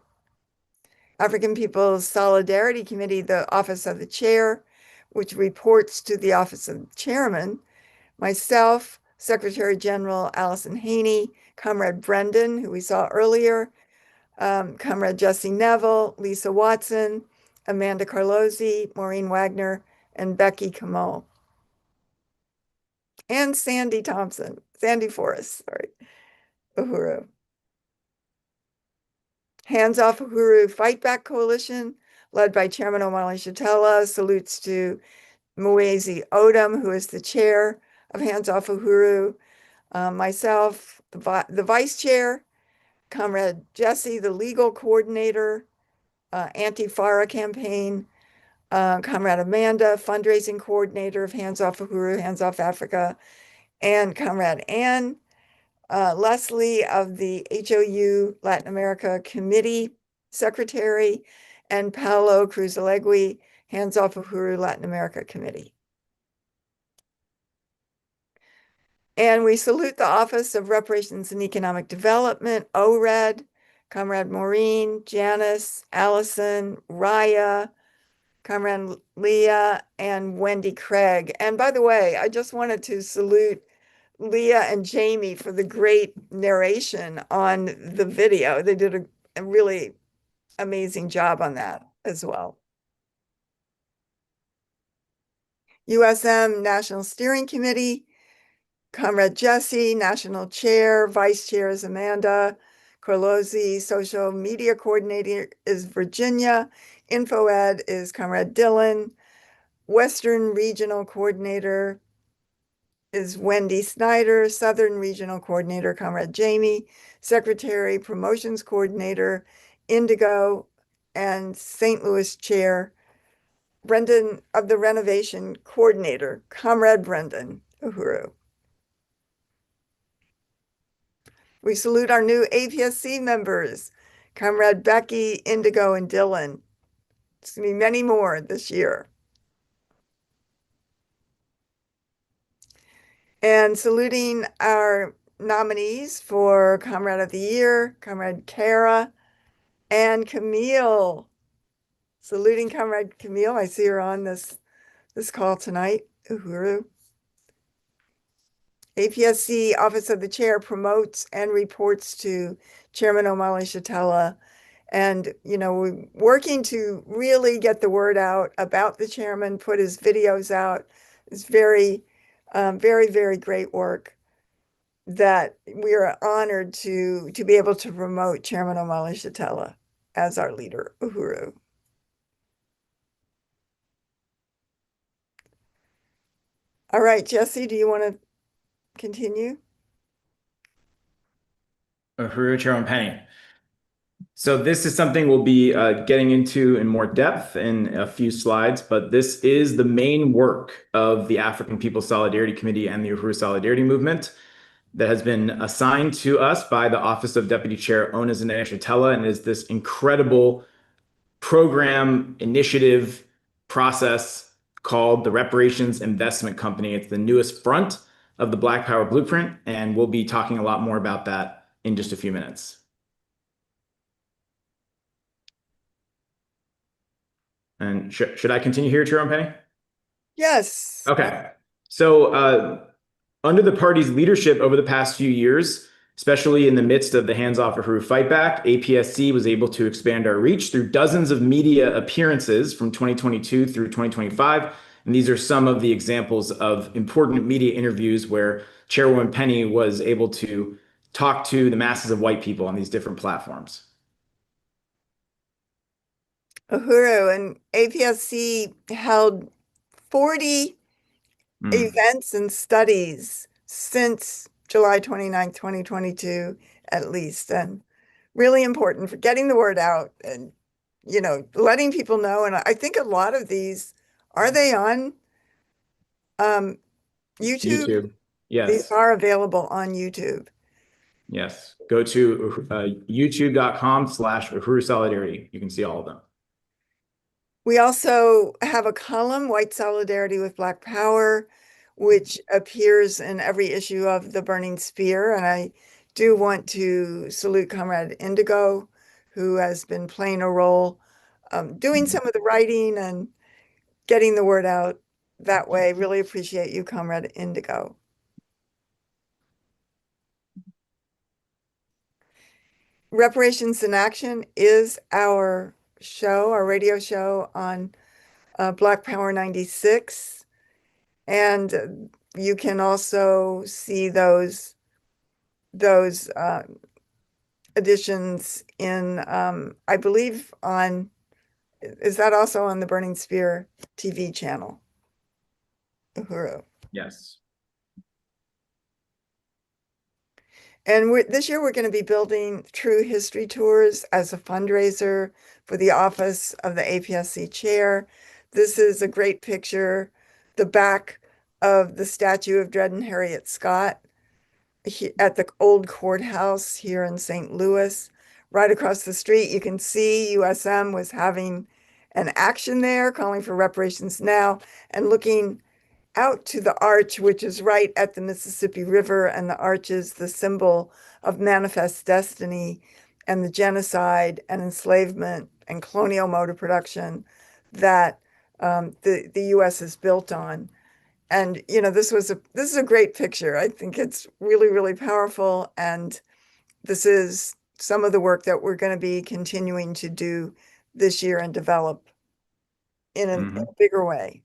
African People's Solidarity Committee, the Office of the Chair, which reports to the Office of the Chairman, myself, Secretary General Allison Haney, Comrade Brendan, who we saw earlier, Comrade Jesse Neville, Lisa Watson, Amanda Carlozzi, Maureen Wagner, and Becky Kamol. And Sandy Forrest, sorry, Uhuru. Hands Off Uhuru Fight Back Coalition, led by Chairman Omali Shatella, salutes to Muezi Odom, who is the chair of Hands Off Uhuru, myself, the vice chair, Comrade Jesse, the legal coordinator, anti-FARA campaign, Comrade Amanda, fundraising coordinator of Hands Off Uhuru, Hands Off Africa, and Comrade Ann, Leslie of the HOU Latin America Committee Secretary, and Paolo Cruzalegui, Hands Off Uhuru Latin America Committee. And we salute the Office of Reparations and Economic Development, ORED, Comrade Maureen, Janice, Allison, Raya, Comrade Leah, and Wendy Craig. And by the way, I just wanted to salute Leah and Jamie for the great narration on the video. They did a really amazing job on that as well. USM National Steering Committee, Comrade Jesse, National Chair, Vice Chair is Amanda Carlozzi, Social Media Coordinator is Virginia, InfoEd is Comrade Dylan, Western Regional Coordinator is Wendy Snyder, Southern Regional Coordinator Comrade Jamie, Secretary Promotions Coordinator Indigo, and St. Louis Chair Brendan of the Renovation Coordinator, Comrade Brendan Uhuru. We salute our new APSC members, Comrade Becky, Indigo, and Dylan. It's going to be many more this year. And saluting our nominees for Comrade of the Year, Comrade Kara and Camille. Saluting Comrade Camille. I see her on this call tonight. Uhuru. APSC Office of the Chair promotes and reports to Chairman Omali Shatella. And, we're working to really get the word out about the chairman, put his videos out. It's very, very great work that we are honored to be able to promote Chairman Omali Shatella as our leader, Uhuru. All right, Jesse, do you want to continue? Uhuru, Chairman Penny. So this is something we'll be getting into in more depth in a few slides, but this is the main work of the African People's Solidarity Committee and the Uhuru Solidarity Movement that has been assigned to us by the Office of Deputy Chair Ona Zinaya Shatella, and is this incredible program initiative process called the Reparations Investment Company. It's the newest front of the Black Power Blueprint, and we'll be talking a lot more about that in just a few minutes. And should I continue here, Chairman Penny? Yes. Okay. So under the party's leadership over the past few years, especially in the midst of the Hands Off Uhuru Fight Back, APSC was able to expand our reach through dozens of media appearances from 2022 through 2025. And these are some of the examples of important media interviews where Chairwoman Penny was able to talk to the masses of white people on these different platforms. Uhuru and APSC held 40 events and studies since July 29, 2022, at least. And really important for getting the word out and, letting people know. And I think a lot of these, are they on YouTube? YouTube. Yes. These are available on YouTube. Yes. Go to youtube.com/Uhuru Solidarity. You can see all of them. We also have a column, White Solidarity with Black Power, which appears in every issue of The Burning Spear. And I do want to salute Comrade Indigo, who has been playing a role doing some of the writing and getting the word out that way. Really appreciate you, Comrade Indigo. Reparations in Action is our show, our radio show on Black Power 96. And you can also see those editions in, I believe is that also on the Burning Spear TV channel? Uhuru. Yes. And this year we're going to be building True History Tours as a fundraiser for the office of the APSC chair. This is a great picture, the back of the statue of Dred and Harriet Scott at the old courthouse here in St. Louis. Right across the street, you can see USM was having an action there, calling for reparations now, and looking out to the arch, which is right at the Mississippi River, and the arch is the symbol of manifest destiny and the genocide and enslavement and colonial mode of production that the U.S. is built on. And this is a great picture. I think it's really powerful, and this is some of the work that we're going to be continuing to do this year and develop in a bigger way.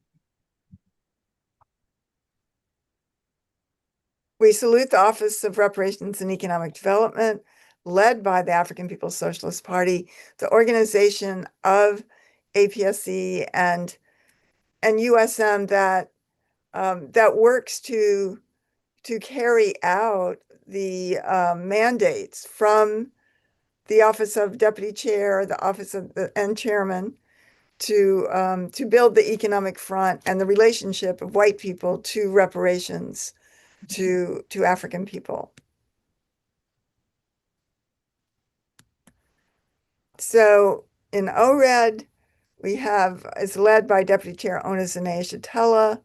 We salute the Office of Reparations and Economic Development, led by the African People's Socialist Party, the organization of APSC and USM that works to carry out the mandates from the Office of Deputy Chair, the Office of and Chairman, to build the economic front and the relationship of white people to reparations to African people. So in ORED, it's led by Deputy Chair Onis Anea-Shatella.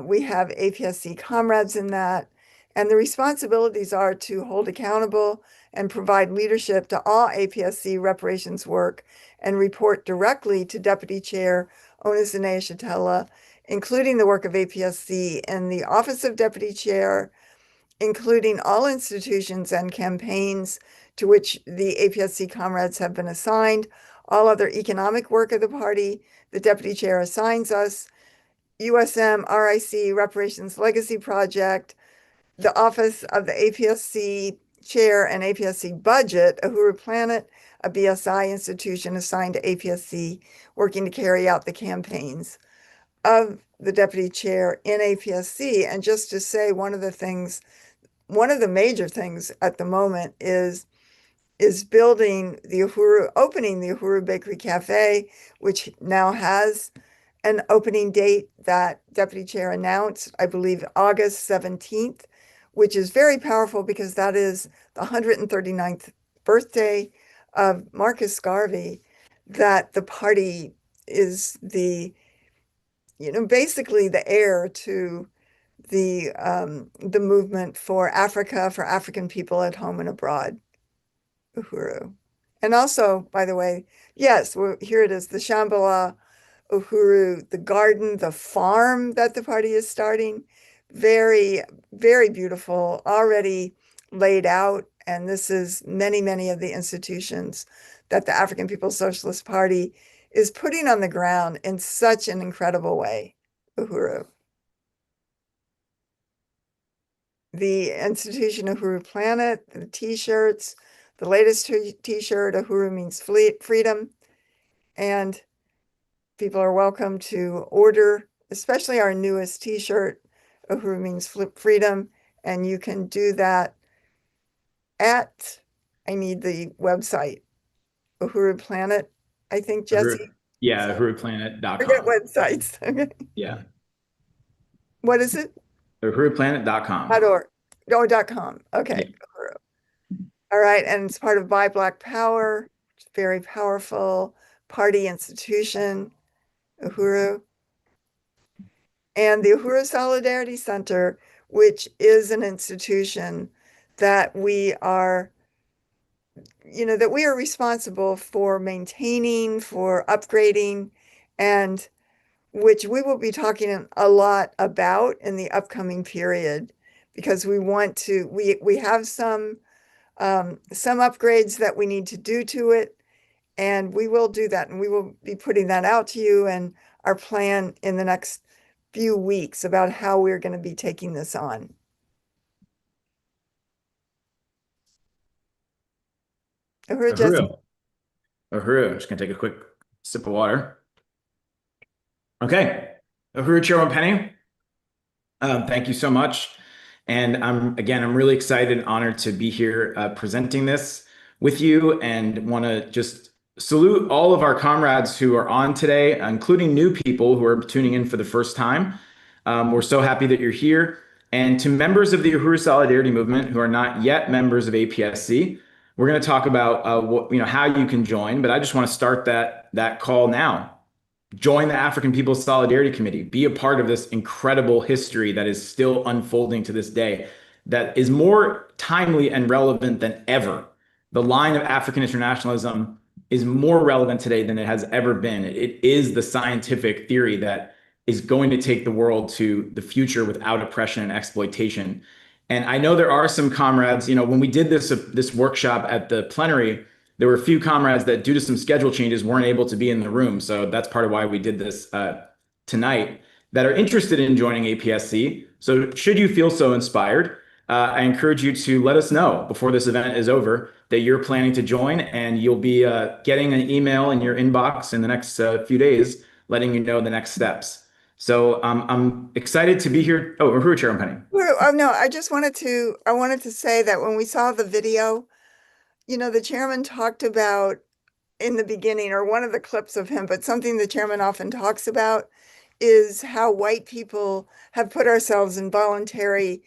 We have APSC comrades in that, and the responsibilities are to hold accountable and provide leadership to all APSC reparations work and report directly to Deputy Chair Onis Anea-Shatella, including the work of APSC in the Office of Deputy Chair, including all institutions and campaigns to which the APSC comrades have been assigned, all other economic work of the party the Deputy Chair assigns us, USM, RIC, Reparations Legacy Project, the Office of the APSC Chair and APSC Budget, Uhuru Planet, a BSI institution assigned to APSC, working to carry out the campaigns of the Deputy Chair in APSC. And just to say, one of the major things at the moment is opening the Uhuru Bakery Cafe, which now has an opening date that Deputy Chair announced, I believe August 17th, which is very powerful because that is the 139th birthday of Marcus Garvey, that the party is basically the heir to the movement for Africa, for African people at home and abroad, Uhuru. And also, by the way, yes, here it is, the Shambhala Uhuru, the garden, the farm that the party is starting. Very, very beautiful, already laid out. And this is many of the institutions that the African People's Socialist Party is putting on the ground in such an incredible way, Uhuru. The institution Uhuru Planet, the t-shirts, the latest t-shirt, Uhuru means freedom. And people are welcome to order, especially our newest t-shirt, Uhuru means freedom. And you can do that at, I need the website, Uhuru Planet, I think, Jesse. Yeah, Forget uhuruplanet.com. websites. Okay. Yeah, What is it? uhuruplanet.com. .org. Oh, .com. Okay. Yeah. Uhuru. All right. And it's part of Buy Black Power. It's very powerful party institution, Uhuru. And the Uhuru Solidarity Center, which is an institution that we are responsible for maintaining, for upgrading, and which we will be talking a lot about in the upcoming period, because we have some upgrades that we need to do to it, and we will do that, and we will be putting that out to you and our plan in the next few weeks about how we're going to be taking this on. Uhuru. Uhuru. I'm just going to take a quick sip of water. Okay. Uhuru Chairman Penny, thank you so much. And I'm really excited and honored to be here presenting this with you, and want to just salute all of our comrades who are on today, including new people who are tuning in for the first time. We're so happy that you're here. And to members of the Uhuru Solidarity Movement who are not yet members of APSC, we're going to talk about how you can join. But I just want to start that call now. Join the African People's Solidarity Committee. Be a part of this incredible history that is still unfolding to this day, that is more timely and relevant than ever. The line of African internationalism is more relevant today than it has ever been. It is the scientific theory that is going to take the world to the future without oppression and exploitation. And I know there are some comrades, when we did this workshop at the plenary, there were a few comrades that, due to some schedule changes, weren't able to be in the room. So that's part of why we did this tonight, that are interested in joining APSC. So should you feel so inspired, I encourage you to let us know before this event is over that you're planning to join, and you'll be getting an email in your inbox in the next few days letting you know the next steps. So I'm excited to be here. Oh, Uhuru Chairman Penny. Oh, no, I wanted to say that when we saw the video, the chairman talked about in the beginning, or one of the clips of him, but something the chairman often talks about is how white people have put ourselves in voluntary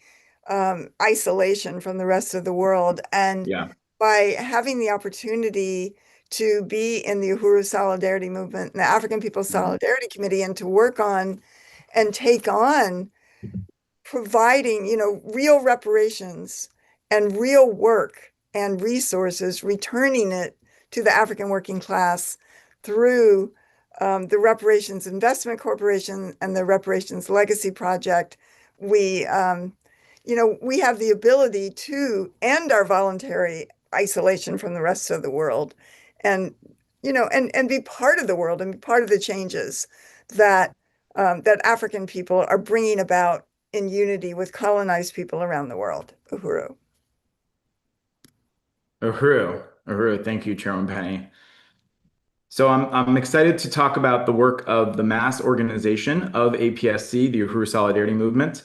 isolation from the rest of the world. And Yeah. by having the opportunity to be in the Uhuru Solidarity Movement and the African People's Solidarity Committee and to work on and take on providing, real reparations and real work and resources, returning it to the African working class through the Reparations Investment Corporation and the Reparations Legacy Project, we, we have the ability to end our voluntary isolation from the rest of the world, and and be part of the world and be part of the changes that that African people are bringing about in unity with colonized people around the world. Uhuru. Uhuru. Thank you, Chairman Penny. So I'm excited to talk about the work of the mass organization of APSC, the Uhuru Solidarity Movement.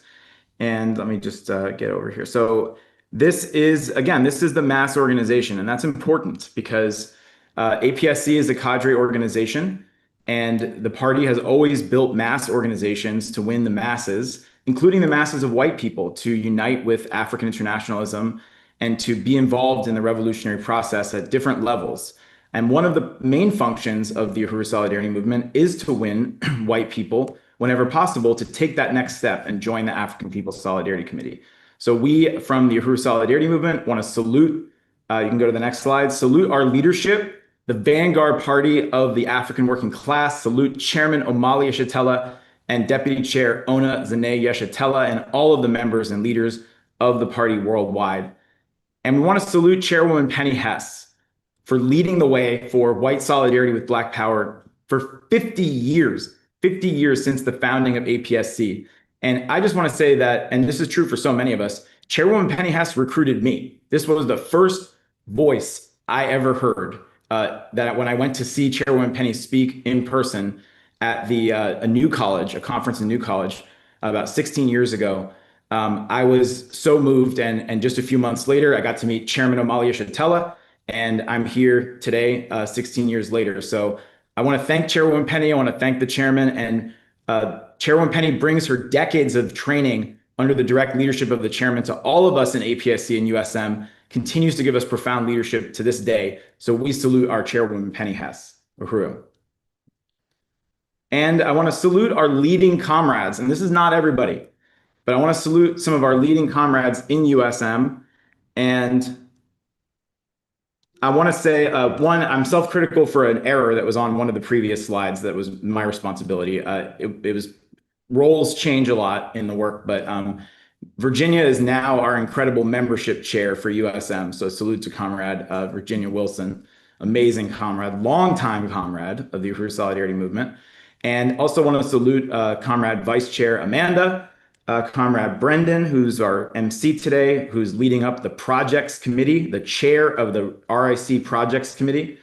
And let me just get over here. So this is the mass organization, and that's important because APSC is a cadre organization, and the party has always built mass organizations to win the masses, including the masses of white people, to unite with African internationalism and to be involved in the revolutionary process at different levels. And one of the main functions of the Uhuru Solidarity Movement is to win white people whenever possible to take that next step and join the African People's Solidarity Committee. So we from the Uhuru Solidarity Movement want to salute, you can go to the next slide, salute our leadership, the vanguard party of the African working class, salute Chairman Omali Yeshitela and Deputy Chair Ona Zane Yeshitela and all of the members and leaders of the party worldwide. And we want to salute Chairwoman Penny Hess for leading the way for white solidarity with Black power for 50 years since the founding of APSC. And I just want to say that, and this is true for so many of us, Chairwoman Penny Hess recruited me. This was the first voice I ever heard that when I went to see Chairwoman Penny speak in person at a New College, a conference in New College about 16 years ago. I was so moved, and just a few months later, I got to meet Chairman Omali Yeshitela, and I'm here today, 16 years later. So I want to thank Chairwoman Penny. I want to thank the chairman, and Chairwoman Penny brings her decades of training under the direct leadership of the chairman to all of us in APSC and USM, continues to give us profound leadership to this day. So we salute our Chairwoman Penny Hess. Uhuru. And I want to salute our leading comrades, and this is not everybody, but I want to salute some of our leading comrades in USM. And I want to say, one, I'm self-critical for an error that was on one of the previous slides that was my responsibility. It was roles change a lot in the work, but Virginia is now our incredible membership chair for USM. So salute to Comrade Virginia Wilson, amazing comrade, longtime comrade of the Uhuru Solidarity Movement. And also want to salute Comrade Vice Chair Amanda, Comrade Brendan, who's our MC today, who's leading up the Projects Committee, the chair of the RIC Projects Committee,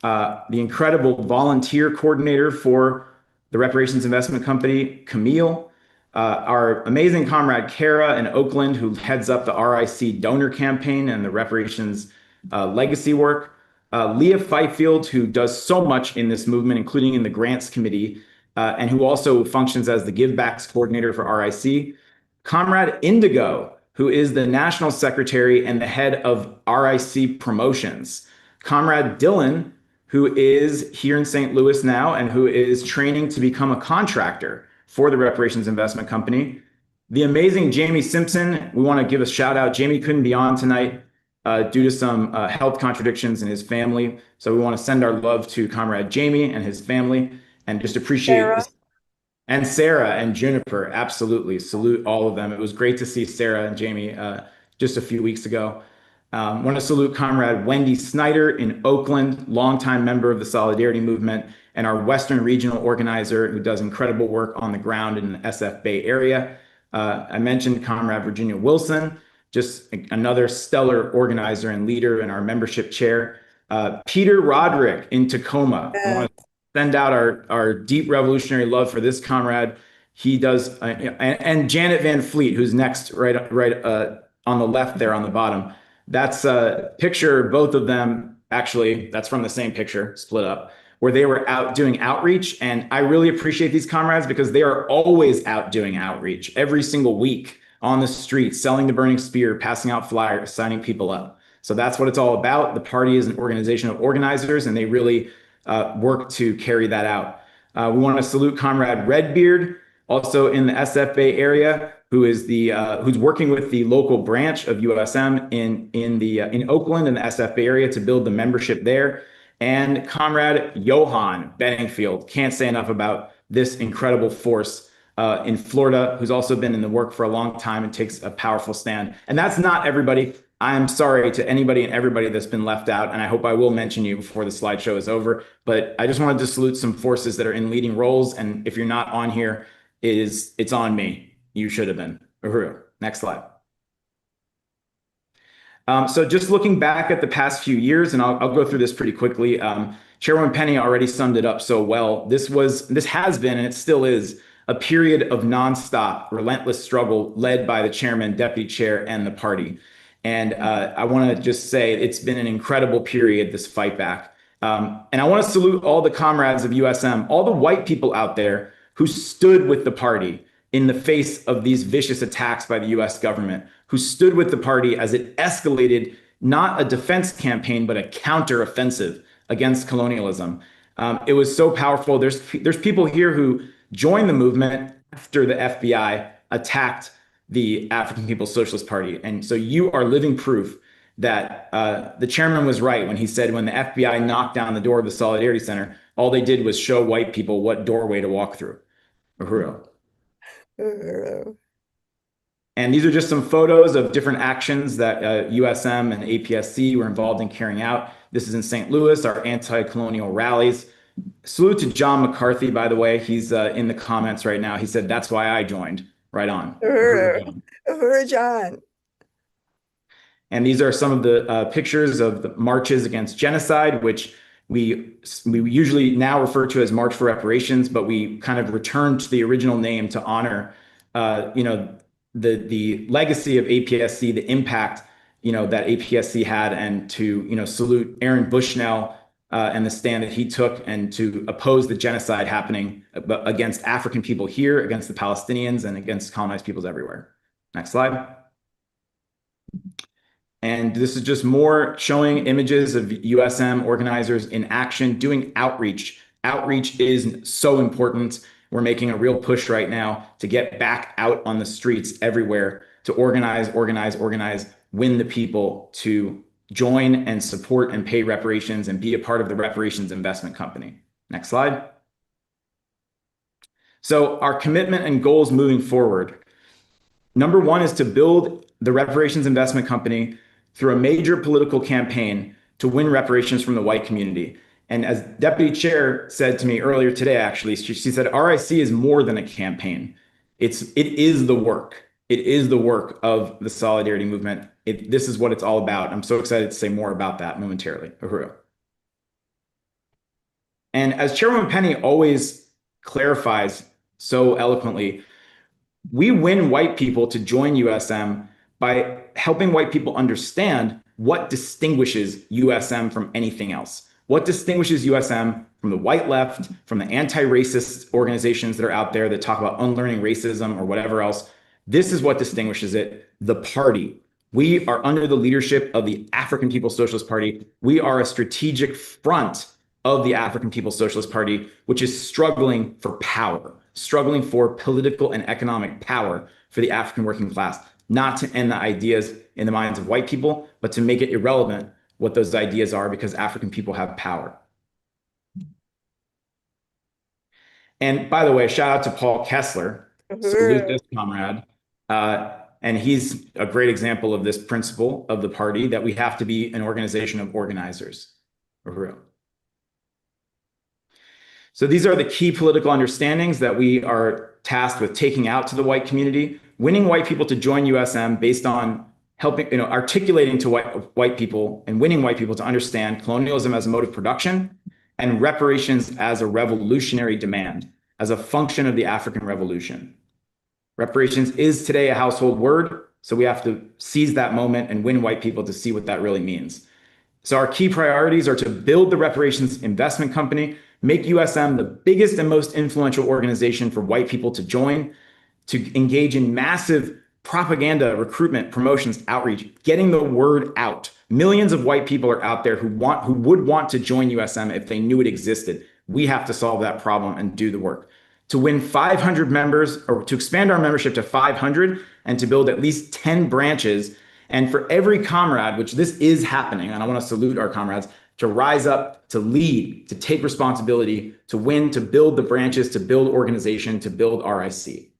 the incredible volunteer coordinator for the Reparations Investment Company, Camille, our amazing comrade Kara in Oakland, who heads up the RIC donor campaign and the reparations legacy work, Leah Fifield, who does so much in this movement, including in the grants committee, and who also functions as the givebacks coordinator for RIC. Comrade Indigo, who is the national secretary and the head of RIC promotions. Comrade Dylan, who is here in St. Louis now and who is training to become a contractor for the Reparations Investment Company. The amazing Jamie Simpson, we want to give a shout out. Jamie couldn't be on tonight due to some health contradictions in his family. So we want to send our love to Comrade Jamie and his family and just appreciate this. And Sarah and Juniper, absolutely. Salute all of them. It was great to see Sarah and Jamie just a few weeks ago. Want to salute Comrade Wendy Snyder in Oakland, longtime member of the Solidarity Movement, and our Western regional organizer who does incredible work on the ground in the SF Bay area. I mentioned Comrade Virginia Wilson, just another stellar organizer and leader and our membership chair. Peter Roderick in Tacoma. I want to send out our deep revolutionary love for this comrade. He does, and Janet Van Fleet, who's next, right on the left there on the bottom. That's a picture of both of them actually, that's from the same picture, split up, where they were out doing outreach. And I really appreciate these comrades because they are always out doing outreach every single week on the streets, selling the burning spear, passing out flyers, signing people up. So that's what it's all about. The party is an organization of organizers, and they really work to carry that out. We want to salute Comrade Redbeard, also in the SF Bay area, who is the who's working with the local branch of USM in Oakland and the SF Bay area to build the membership there. And Comrade Johan Benningfield, can't say enough about this incredible force in Florida, who's also been in the work for a long time and takes a powerful stand. And that's not everybody. I'm sorry to anybody and everybody that's been left out, and I hope I will mention you before the slideshow is over. But I just wanted to salute some forces that are in leading roles, and if you're not on here, it's on me. You should have been. Uhuru. Next slide. So just looking back at the past few years, and I'll go through this pretty quickly. Chairwoman Penny already summed it up so well. This has been, and it still is, a period of nonstop, relentless struggle led by the chairman, deputy chair, and the party. And I want to just say it's been an incredible period, this fight back. And I want to salute all the comrades of USM, all the white people out there who stood with the party in the face of these vicious attacks by the US government, who stood with the party as it escalated not a defense campaign, but a counteroffensive against colonialism. It was so powerful. There's people here who joined the movement after the FBI attacked the African People's Socialist Party. And so you are living proof that the chairman was right when he said when the FBI knocked down the door of the Solidarity Center, all they did was show white people what doorway to walk through. Uhuru. Uhuru. And these are just some photos of different actions that USM and APSC were involved in carrying out. This is in St. Louis, our anti-colonial rallies. Salute to John McCarthy, by the way. He's in the comments right now. He said, that's why I joined. Right on. Uhuru. Uhuru John. And these are some of the pictures of the marches against genocide, which we usually now refer to as March for Reparations, but we kind of returned to the original name to honor, the legacy of APSC, the impact, that APSC had, and to, salute Aaron Bushnell and the stand that he took, and to oppose the genocide happening against African people here, against the Palestinians, and against colonized peoples everywhere. Next slide. And this is just more showing images of USM organizers in action doing outreach. Outreach is so important. We're making a real push right now to get back out on the streets everywhere to organize, win the people to join and support and pay reparations and be a part of the reparations investment company. Next slide. So our commitment and goals moving forward. Number one is to build the reparations investment company through a major political campaign to win reparations from the white community. And as Deputy Chair said to me earlier today, actually, she said, RIC is more than a campaign. It is the work. It is the work of the Solidarity Movement. This is what it's all about. I'm so excited to say more about that momentarily. Uhuru. And as Chairwoman Penny always clarifies so eloquently, we win white people to join USM by helping white people understand what distinguishes USM from anything else. What distinguishes USM from the white left, from the anti-racist organizations that are out there that talk about unlearning racism or whatever else. This is what distinguishes it, the party. We are under the leadership of the African People's Socialist Party. We are a strategic front of the African People's Socialist Party, which is struggling for power, struggling for political and economic power for the African working class, not to end the ideas in the minds of white people, but to make it irrelevant what those ideas are, because African people have power. And by the way, shout out to Paul Kessler, salute this comrade. And he's a great example of this principle of the party, that we have to be an organization of organizers. Uhuru. So these are the key political understandings that we are tasked with taking out to the white community, winning white people to join USM based on helping, articulating to white people and winning white people to understand colonialism as a mode of production and reparations as a revolutionary demand, as a function of the African Revolution. Reparations is today a household word, so we have to seize that moment and win white people to see what that really means. So our key priorities are to build the Reparations Investment Company, make USM the biggest and most influential organization for white people to join, to engage in massive propaganda, recruitment, promotions, outreach, getting the word out. Millions of white people are out there who would want to join USM if they knew it existed. We have to solve that problem and do the work. To win 500 members, or to expand our membership to 500, and to build at least 10 branches. And for every comrade, which this is happening, and I want to salute our comrades, to rise up, to lead, to take responsibility, to win, to build the branches, to build organization, to build RIC.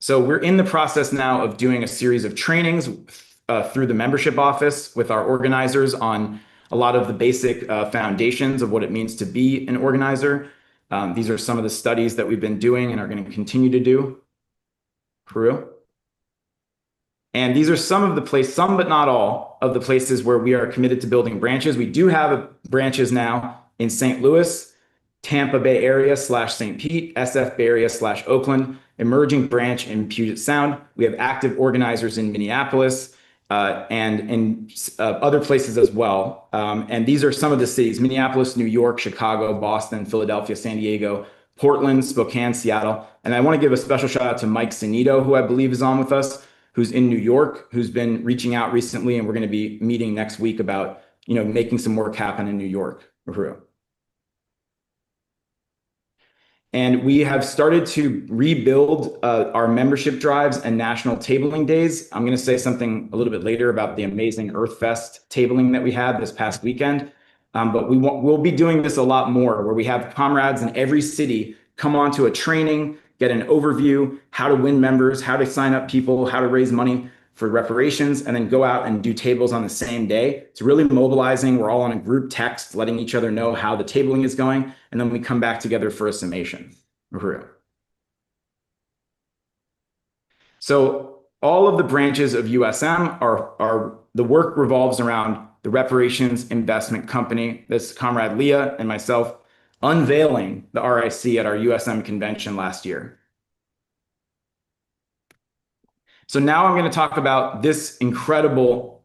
So we're in the process now of doing a series of trainings through the membership office with our organizers on a lot of the basic foundations of what it means to be an organizer. These are some of the studies that we've been doing and are going to continue to do. Peru. And these are some of the places, some but not all, of the places where we are committed to building branches. We do have branches now in St. Louis, Tampa Bay area / St. Pete, SF Bay area / Oakland, emerging branch in Puget Sound. We have active organizers in Minneapolis and in other places as well. And these are some of the cities: Minneapolis, New York, Chicago, Boston, Philadelphia, San Diego, Portland, Spokane, Seattle. And I want to give a special shout out to Mike Sanito, who I believe is on with us, who's in New York, who's been reaching out recently, and we're going to be meeting next week about, making some work happen in New York. And we have started to rebuild our membership drives and national tabling days. I'm going to say something a little bit later about the amazing Earth Fest tabling that we had this past weekend. But we'll be doing this a lot more, where we have comrades in every city come onto a training, get an overview, how to win members, how to sign up people, how to raise money for reparations, and then go out and do tables on the same day. It's really mobilizing. We're all on a group text, letting each other know how the tabling is going, and then we come back together for a summation. So all of the branches of USM are the work revolves around the Reparations Investment Company. This Comrade Leah and myself unveiling the RIC at our USM convention last year. So now I'm going to talk about this incredible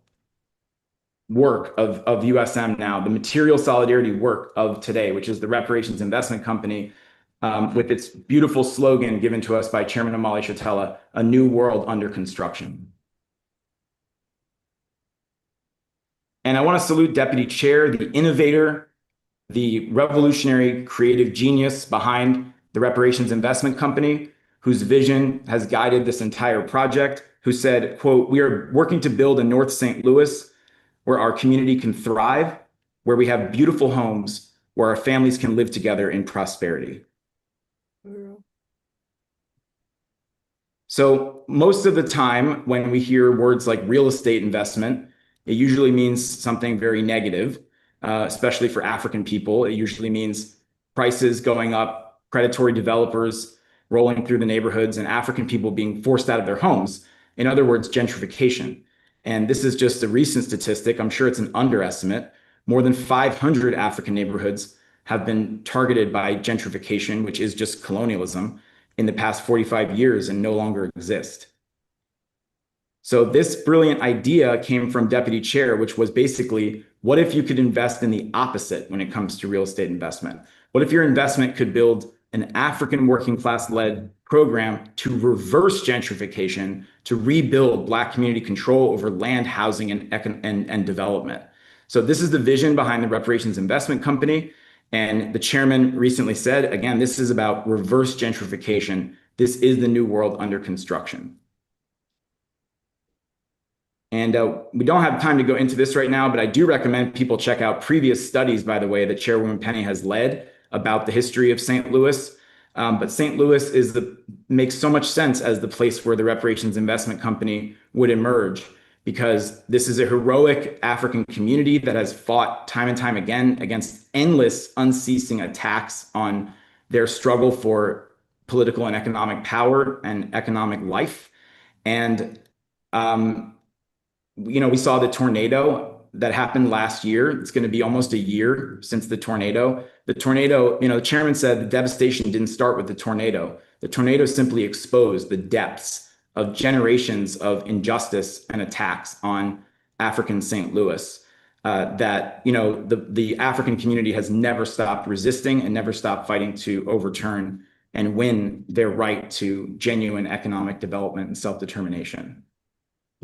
work of USM now, the material solidarity work of today, which is the Reparations Investment Company, with its beautiful slogan given to us by Chairman Omali Yeshitela, "A new world under construction." And I want to salute Deputy Chair, the innovator, the revolutionary creative genius behind the Reparations Investment Company, whose vision has guided this entire project, who said, quote, "We are working to build a North St. Louis where our community can thrive, where we have beautiful homes, where our families can live together in prosperity." So most of the time when we hear words like real estate investment, it usually means something very negative, especially for African people. It usually means prices going up, predatory developers rolling through the neighborhoods, and African people being forced out of their homes. In other words, gentrification. And this is just a recent statistic. I'm sure it's an underestimate. More than 500 African neighborhoods have been targeted by gentrification, which is just colonialism, in the past 45 years and no longer exist. So this brilliant idea came from Deputy Chair, which was basically, what if you could invest in the opposite when it comes to real estate investment? What if your investment could build an African working class led program to reverse gentrification, to rebuild Black community control over land, housing, and development? So this is the vision behind the Reparations Investment Company. And the chairman recently said, again, this is about reverse gentrification. This is the new world under construction. And we don't have time to go into this right now, but I do recommend people check out previous studies, by the way, that Chairwoman Penny has led about the history of St. Louis. But St. Louis makes so much sense as the place where the Reparations Investment Company would emerge, because this is a heroic African community that has fought time and time again against endless, unceasing attacks on their struggle for political and economic power and economic life. And we saw the tornado that happened last year. It's going to be almost a year since the tornado. The tornado, the chairman said the devastation didn't start with the tornado. The tornado simply exposed the depths of generations of injustice and attacks on African St. Louis, that the African community has never stopped resisting and never stopped fighting to overturn and win their right to genuine economic development and self-determination.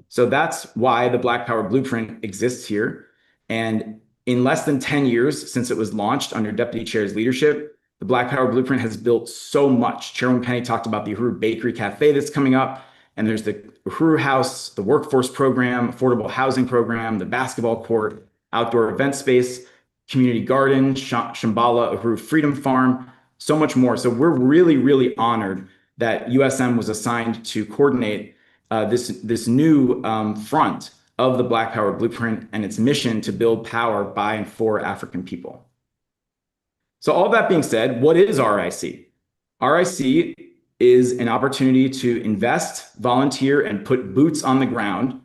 So that's why the Black Power Blueprint exists here. And in less than 10 years since it was launched under Deputy Chair's leadership, the Black Power Blueprint has built so much. Chairman Penny talked about the Uhuru Bakery Cafe that's coming up, and there's the Uhuru House, the workforce program, affordable housing program, the basketball court, outdoor event space, community garden, Shambhala, Uhuru Freedom Farm, so much more. So we're really, really honored that USM was assigned to coordinate this new front of the Black Power Blueprint and its mission to build power by and for African people. So all that being said, what is RIC? RIC is an opportunity to invest, volunteer, and put boots on the ground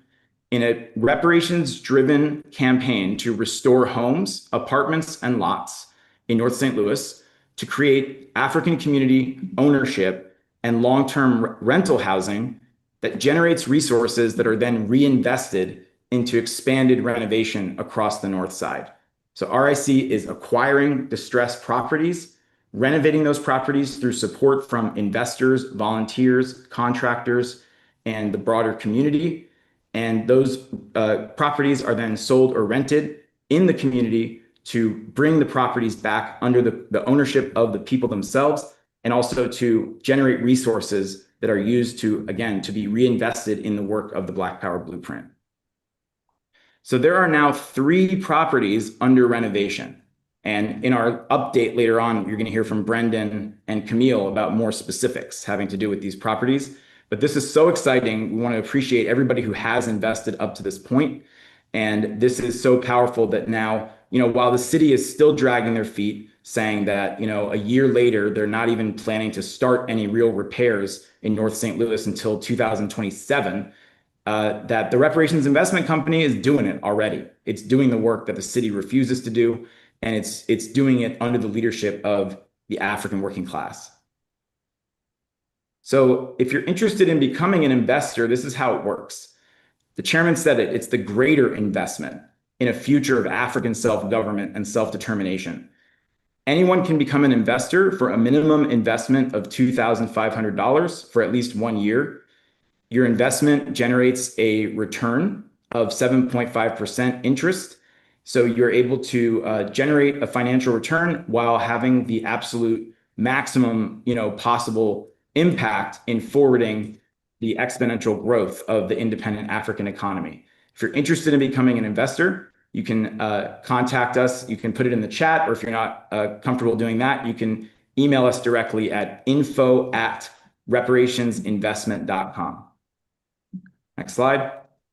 in a reparations-driven campaign to restore homes, apartments, and lots in North St. Louis to create African community ownership and long-term rental housing that generates resources that are then reinvested into expanded renovation across the North Side. So RIC is acquiring distressed properties, renovating those properties through support from investors, volunteers, contractors, and the broader community. And those properties are then sold or rented in the community to bring the properties back under the ownership of the people themselves, and also to generate resources that are used to, again, to be reinvested in the work of the Black Power Blueprint. So there are now 3 properties under renovation. And in our update later on, you're going to hear from Brendan and Camille about more specifics having to do with these properties. But this is so exciting. We want to appreciate everybody who has invested up to this point. And this is so powerful that now, while the city is still dragging their feet, saying that, a year later, they're not even planning to start any real repairs in North St. Louis until 2027, that the Reparations Investment Company is doing it already. It's doing the work that the city refuses to do, and it's doing it under the leadership of the African working class. So if you're interested in becoming an investor, this is how it works. The chairman said it, it's the greater investment in a future of African self-government and self-determination. Anyone can become an investor for a minimum investment of $2,500 for at least 1 year. Your investment generates a return of 7.5% interest. So you're able to generate a financial return while having the absolute maximum, possible impact in forwarding the exponential growth of the independent African economy. If you're interested in becoming an investor, you can contact us. You can put it in the chat, or if you're not comfortable doing that, you can email us directly at info@reparationsinvestment.com. Next slide.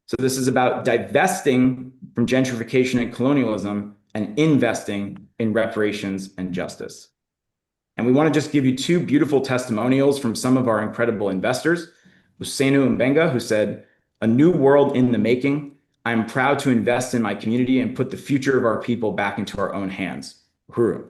So this is about divesting from gentrification and colonialism and investing in reparations and justice. And we want to just give you 2 beautiful testimonials from some of our incredible investors. Usenu Mbenga, who said, "A new world in the making. I'm proud to invest in my community and put the future of our people back into our own hands. Uhuru."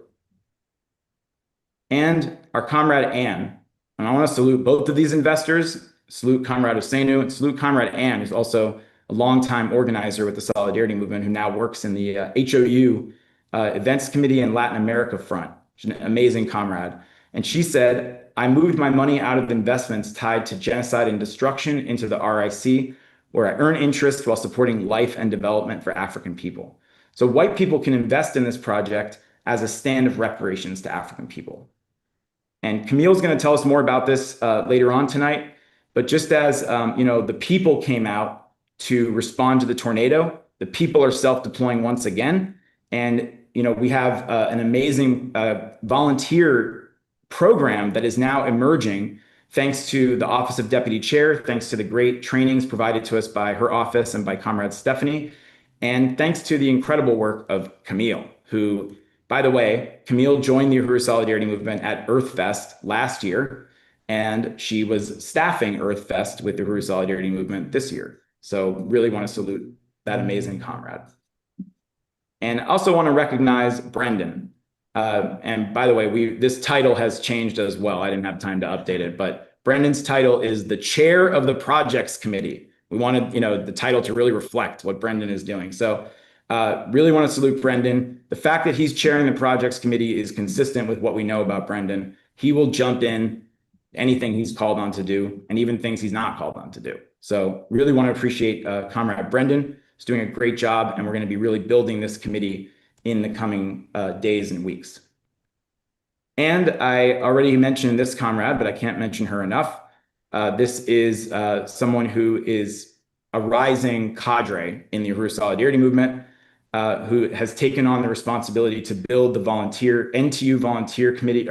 And our comrade Ann, and I want to salute both of these investors, salute Comrade Usenu, and salute Comrade Ann, who's also a longtime organizer with the Solidarity Movement, who now works in the HOU Events Committee and Latin America Front. She's an amazing comrade. And she said, "I moved my money out of investments tied to genocide and destruction into the RIC, where I earn interest while supporting life and development for African people." So white people can invest in this project as a stand of reparations to African people. And Camille's going to tell us more about this later on tonight. But just as the people came out to respond to the tornado, the people are self-deploying once again. And we have an amazing volunteer program that is now emerging thanks to the Office of Deputy Chair, thanks to the great trainings provided to us by her office and by Comrade Stephanie, and thanks to the incredible work of Camille, who, by the way, Camille joined the Uhuru Solidarity Movement at EarthFest last year, and she was staffing EarthFest with the Uhuru Solidarity Movement this year. So really want to salute that amazing comrade. And I also want to recognize Brendan. And by the way, this title has changed as well. I didn't have time to update it, but Brendan's title is the chair of the projects committee, We wanted, the title to really reflect what Brendan is doing. So really want to salute Brendan. The fact that he's chairing the projects committee is consistent with what we know about Brendan. He will jump in anything he's called on to do, and even things he's not called on to do. So really want to appreciate Comrade Brendan. He's doing a great job, and we're going to be really building this committee in the coming days and weeks. And I already mentioned this comrade, but I can't mention her enough. This is someone who is a rising cadre in the Uhuru Solidarity Movement, who has taken on the responsibility to build the NTU volunteer committee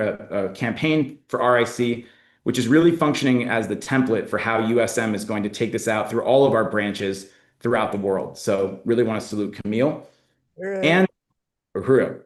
campaign for RIC, which is really functioning as the template for how USM is going to take this out through all of our branches throughout the world. So really want to salute Camille and Uhuru.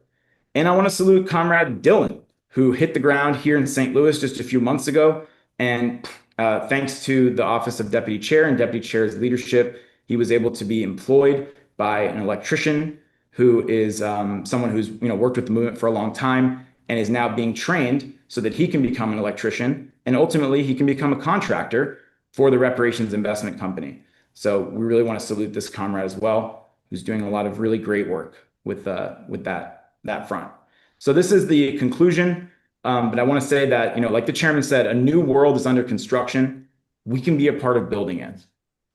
And I want to salute Comrade Dylan, who hit the ground here in St. Louis just a few months ago. And thanks to the Office of Deputy Chair and Deputy Chair's leadership, he was able to be employed by an electrician who is someone who's worked with the movement for a long time and is now being trained so that he can become an electrician, and ultimately he can become a contractor for the Reparations Investment Company. So we really want to salute this comrade as well, who's doing a lot of really great work with that front. So this is the conclusion. But I want to say that, like the chairman said, a new world is under construction. We can be a part of building it.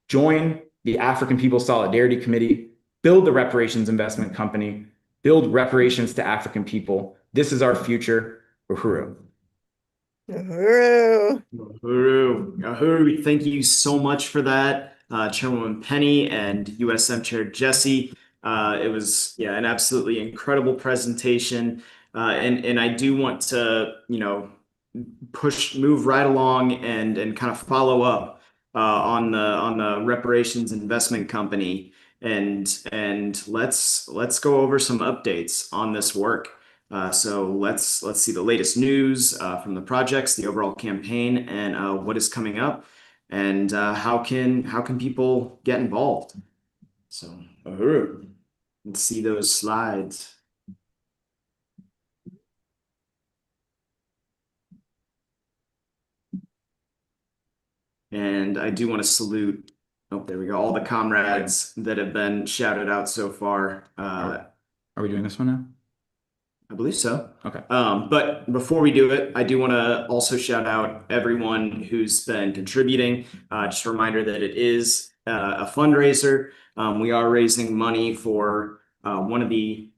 Join the African People's Solidarity Committee, build the Reparations Investment Company, build reparations to African people. This is our future. Uhuru. Uhuru. Uhuru. Uhuru, thank you so much for that, Chairwoman Penny and USM Chair Jesse. It was, an absolutely incredible presentation. And I do want to, move right along and kind of follow up on the Reparations Investment Company, and let's go over some updates on this work. So let's see the latest news from the projects, the overall campaign, and what is coming up, and how can people get involved. So, Uhuru, let's see those slides. And I do want to salute, there we go, all the comrades that have been shouted out so far. Are we doing this one now? I believe so. Okay. But before we do it, I do want to also shout out everyone who's been contributing. Just a reminder that it is a fundraiser. We are raising money for one of the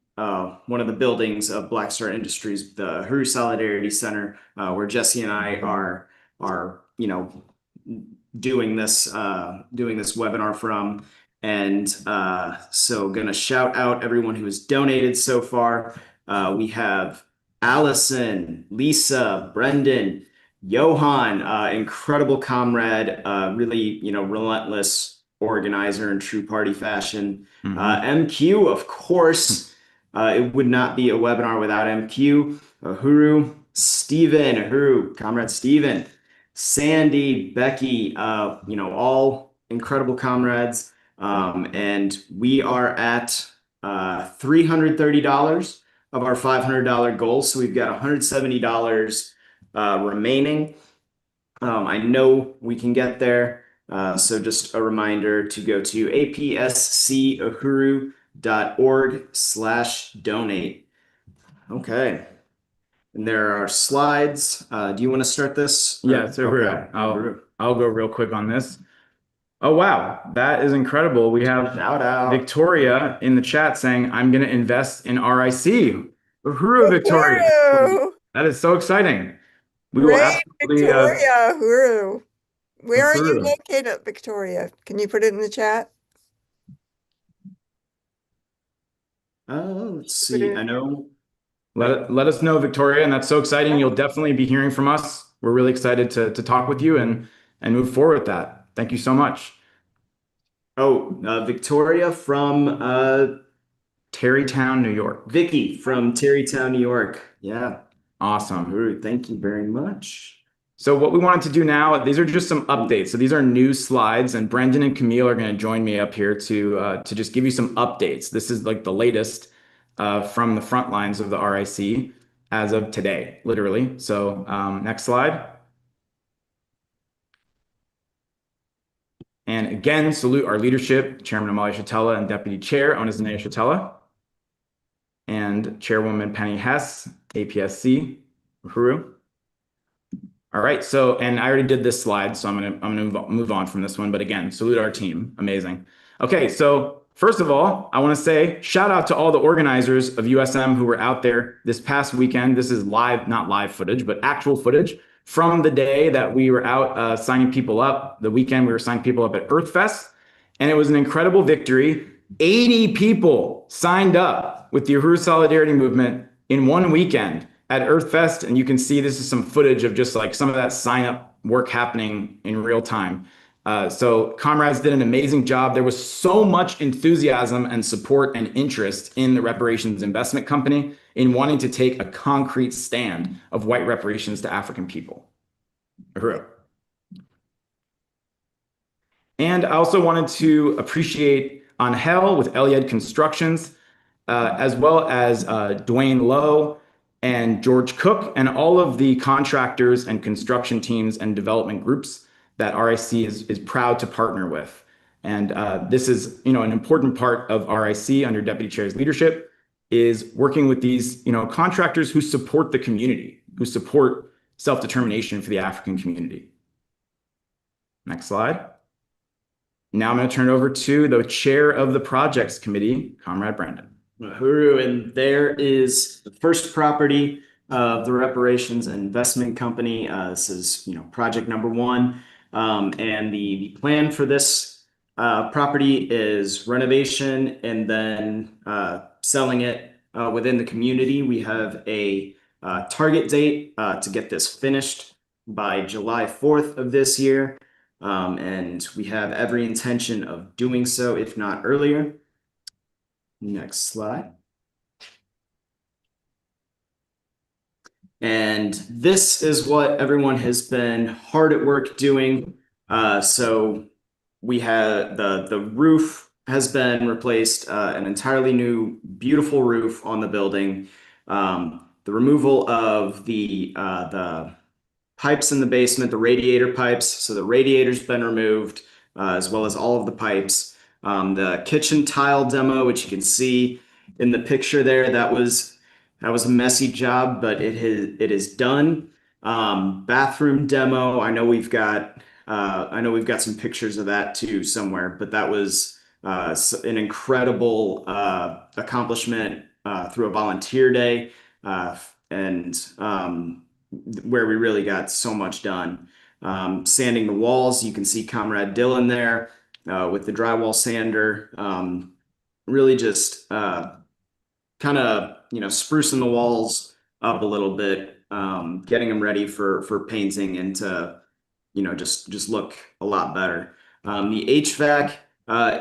buildings of Black Star Industries, the Uhuru Solidarity Center, where Jesse and I are doing this webinar from. And so gonna shout out everyone who has donated so far. We have Allison, Lisa, Brendan, Johan, incredible comrade, really, relentless organizer in true party fashion. MQ, of course, it would not be a webinar without MQ. Uhuru, Stephen, Uhuru, Comrade Stephen, Sandy, Becky, all incredible comrades. And we are at $330 of our $500 goal. So we've got $170 remaining. I know we can get there. So just a reminder to go to apscuhuru.org/donate. Okay. And there are slides. Do you want to start this? Yeah, so Okay. I'll go real quick on this. Oh, wow. That is incredible. We have Shout out. Victoria in the chat saying, I'm going to invest in RIC. Uhuru, Victoria. Uhuru. That is so exciting. We will Great, absolutely. Victoria. Uhuru. Where are you Uhuru. located, Victoria? Can you put it in the chat? Let's see. I know. Let us know, Victoria, and that's so exciting. You'll definitely be hearing from us. We're really excited to talk with you and move forward with that. Thank you so much. Victoria from Terrytown, New York. Vicky from Terrytown, New York. Yeah. Awesome. Uhuru, thank you very much. So what we wanted to do now, these are just some updates. So these are new slides, and Brendan and Camille are going to join me up here to just give you some updates. This is like the latest from the front lines of the RIC as of today, literally. So next slide. And again, salute our leadership, Chairman Amalia Shatella and Deputy Chair Onizanea Shatella, and Chairwoman Penny Hess, APSC, Uhuru. All right, so, and I already did this slide, so I'm gonna move on from this one, but again, salute our team, amazing. Okay, so first of all, I wanna say shout out to all the organizers of USM who were out there this past weekend. This is live, not live footage, but actual footage from the day that we were out signing people up. The weekend we were signing people up at EarthFest, and it was an incredible victory. 80 people signed up with the Uhuru Solidarity Movement in one weekend at EarthFest, and you can see this is some footage of just like some of that sign up work happening in real time. So comrades did an amazing job. There was so much enthusiasm and support and interest in the Reparations Investment Company in wanting to take a concrete stand of white reparations to African people. Uhuru. And I also wanted to appreciate Angel with Elyed Constructions, as well as Dwayne Lowe and George Cook, and all of the contractors and construction teams and development groups that RIC is proud to partner with. And this is, an important part of RIC under Deputy Chair's leadership, is working with these, contractors who support the community, who support self-determination for the African community. Next slide. Now I'm going to turn it over to the chair of the projects committee, Comrade Brandon. Uhuru, and there is the first property of the Reparations Investment Company. This is, project number one. And the plan for this property is renovation and then selling it within the community. We have a target date to get this finished by July 4th of this year. And we have every intention of doing so, if not earlier. Next slide. And this is what everyone has been hard at work doing. So we had the roof has been replaced, an entirely new, beautiful roof on the building. The removal of the pipes in the basement, the radiator pipes. So the radiator's been removed, as well as all of the pipes. The kitchen tile demo, which you can see in the picture there, that was a messy job, but it is done. Bathroom demo, I know we've got some pictures of that too somewhere, but that was an incredible accomplishment through a volunteer day, and where we really got so much done. Sanding the walls, you can see Comrade Dylan there with the drywall sander, really just kind of, sprucing the walls up a little bit, getting them ready for painting and to, just look a lot better. The HVAC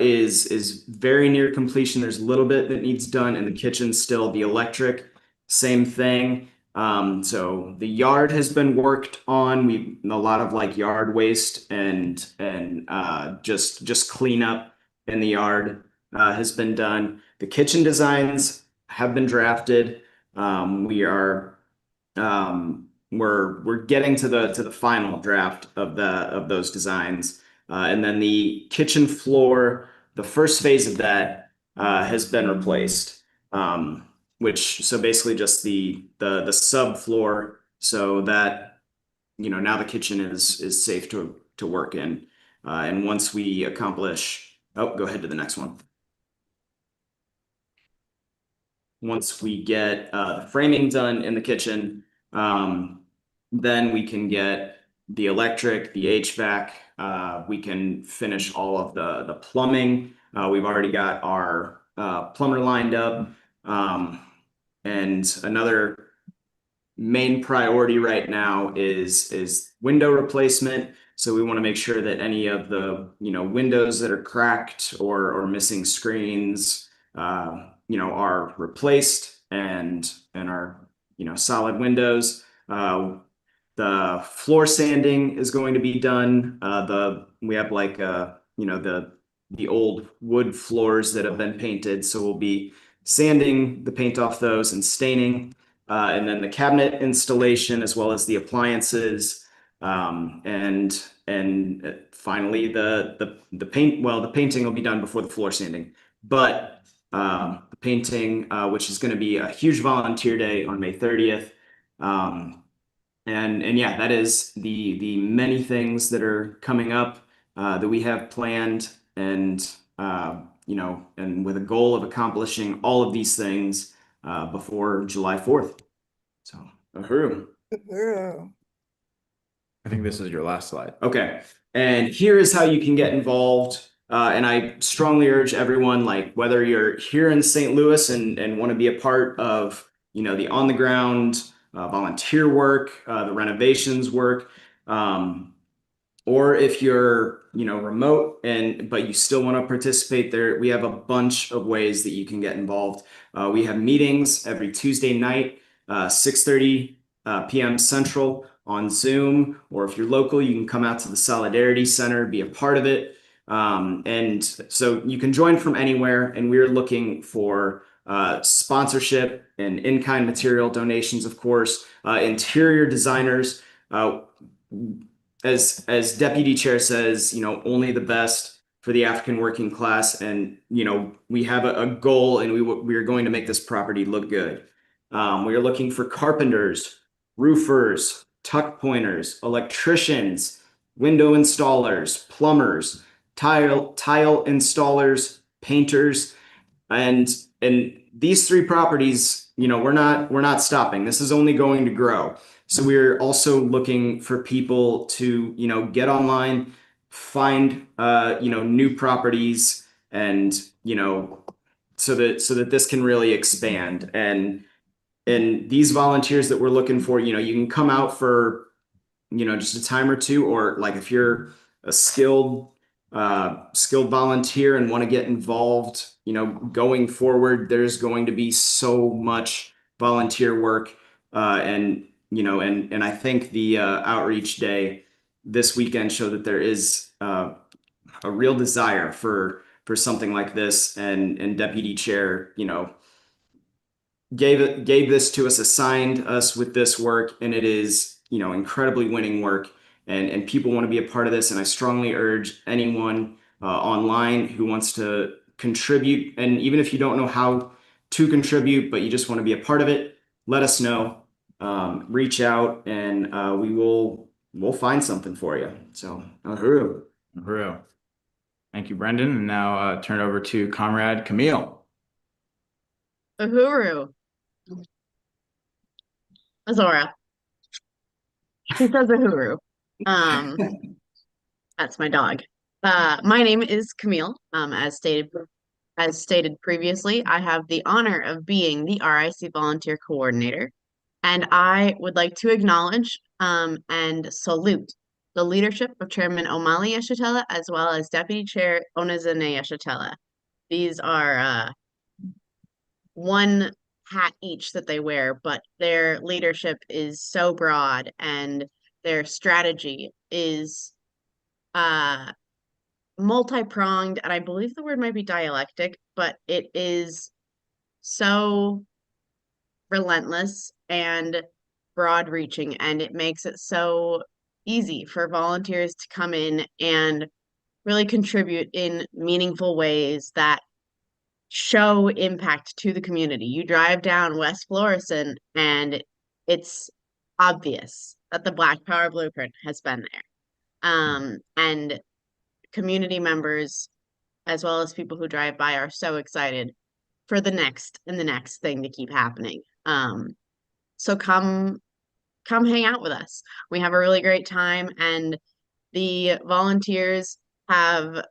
is very near completion. There's a little bit that needs done in the kitchen still. The electric, same thing. So the yard has been worked on. A lot of like yard waste and just cleanup in the yard has been done. The kitchen designs have been drafted. We're getting to the final draft of those designs, and then the kitchen floor, the first phase of that has been replaced. So basically just the subfloor, so that now the kitchen is safe to work in. And once we accomplish, go ahead to the next one. Once we get the framing done in the kitchen, then we can get the electric, the HVAC. We can finish all of the plumbing. We've already got our plumber lined up. And another main priority right now is window replacement. So we want to make sure that any of the windows that are cracked or missing screens are replaced and are solid windows. The floor sanding is going to be done. We have like the old wood floors that have been painted, so we'll be sanding the paint off those and staining. And then the cabinet installation, as well as the appliances, And finally the paint. Well, the painting will be done before the floor sanding, but the painting, which is going to be a huge volunteer day on May 30th. And yeah, that is the many things that are coming up that we have planned, and and with a goal of accomplishing all of these things before July 4th. So, Uhuru. Uhuru. I think this is your last slide. Okay. And here is how you can get involved. And I strongly urge everyone, like whether you're here in St. Louis and want to be a part of, the on the ground volunteer work, the renovations work, or if you're, remote but you still want to participate there, we have a bunch of ways that you can get involved. We have meetings every Tuesday night, 6:30 p.m. Central on Zoom, or if you're local, you can come out to the Solidarity Center, be a part of it. And so you can join from anywhere, and we're looking for sponsorship and in-kind material donations, of course, interior designers. As deputy chair says, only the best for the African working class, and we have a goal, and we are going to make this property look good. We are looking for carpenters, roofers, tuck pointers, electricians, window installers, plumbers, tile installers, painters, and these three properties, we're not stopping. This is only going to grow. So we're also looking for people to, get online, find, new properties, and, so that this can really expand. And these volunteers that we're looking for, you can come out for, just a time or two, or like if you're a skilled volunteer and want to get involved, going forward, there's going to be so much volunteer work, and I think the outreach day this weekend showed that there is a real desire for something like this, and Deputy Chair, gave this to us, assigned us with this work, and it is, incredibly winning work, and people want to be a part of this. And I strongly urge anyone online who wants to contribute, and even if you don't know how to contribute, but you just want to be a part of it, let us know. Reach out, and we'll find something for you. So, Uhuru. Uhuru. Thank you, Brendan. And now turn it over to Comrade Camille. Uhuru. Azora. He says Uhuru. That's my dog. My name is Camille. As stated previously, I have the honor of being the RIC Volunteer Coordinator, and I would like to acknowledge and salute the leadership of Chairman Omali Yeshitela as well as Deputy Chair Onezene Yeshitela. These are one hat each that they wear, but their leadership is so broad and their strategy is multi-pronged, and I believe the word might be dialectic, but it is so relentless and broad-reaching, and it makes it so easy for volunteers to come in and really contribute in meaningful ways that show impact to the community. You drive down West Florissant and it's obvious that the Black Power blueprint has been there. And community members, as well as people who drive by, are so excited for the next and the next thing to keep happening. So come hang out with us. We have a really great time, and the volunteers have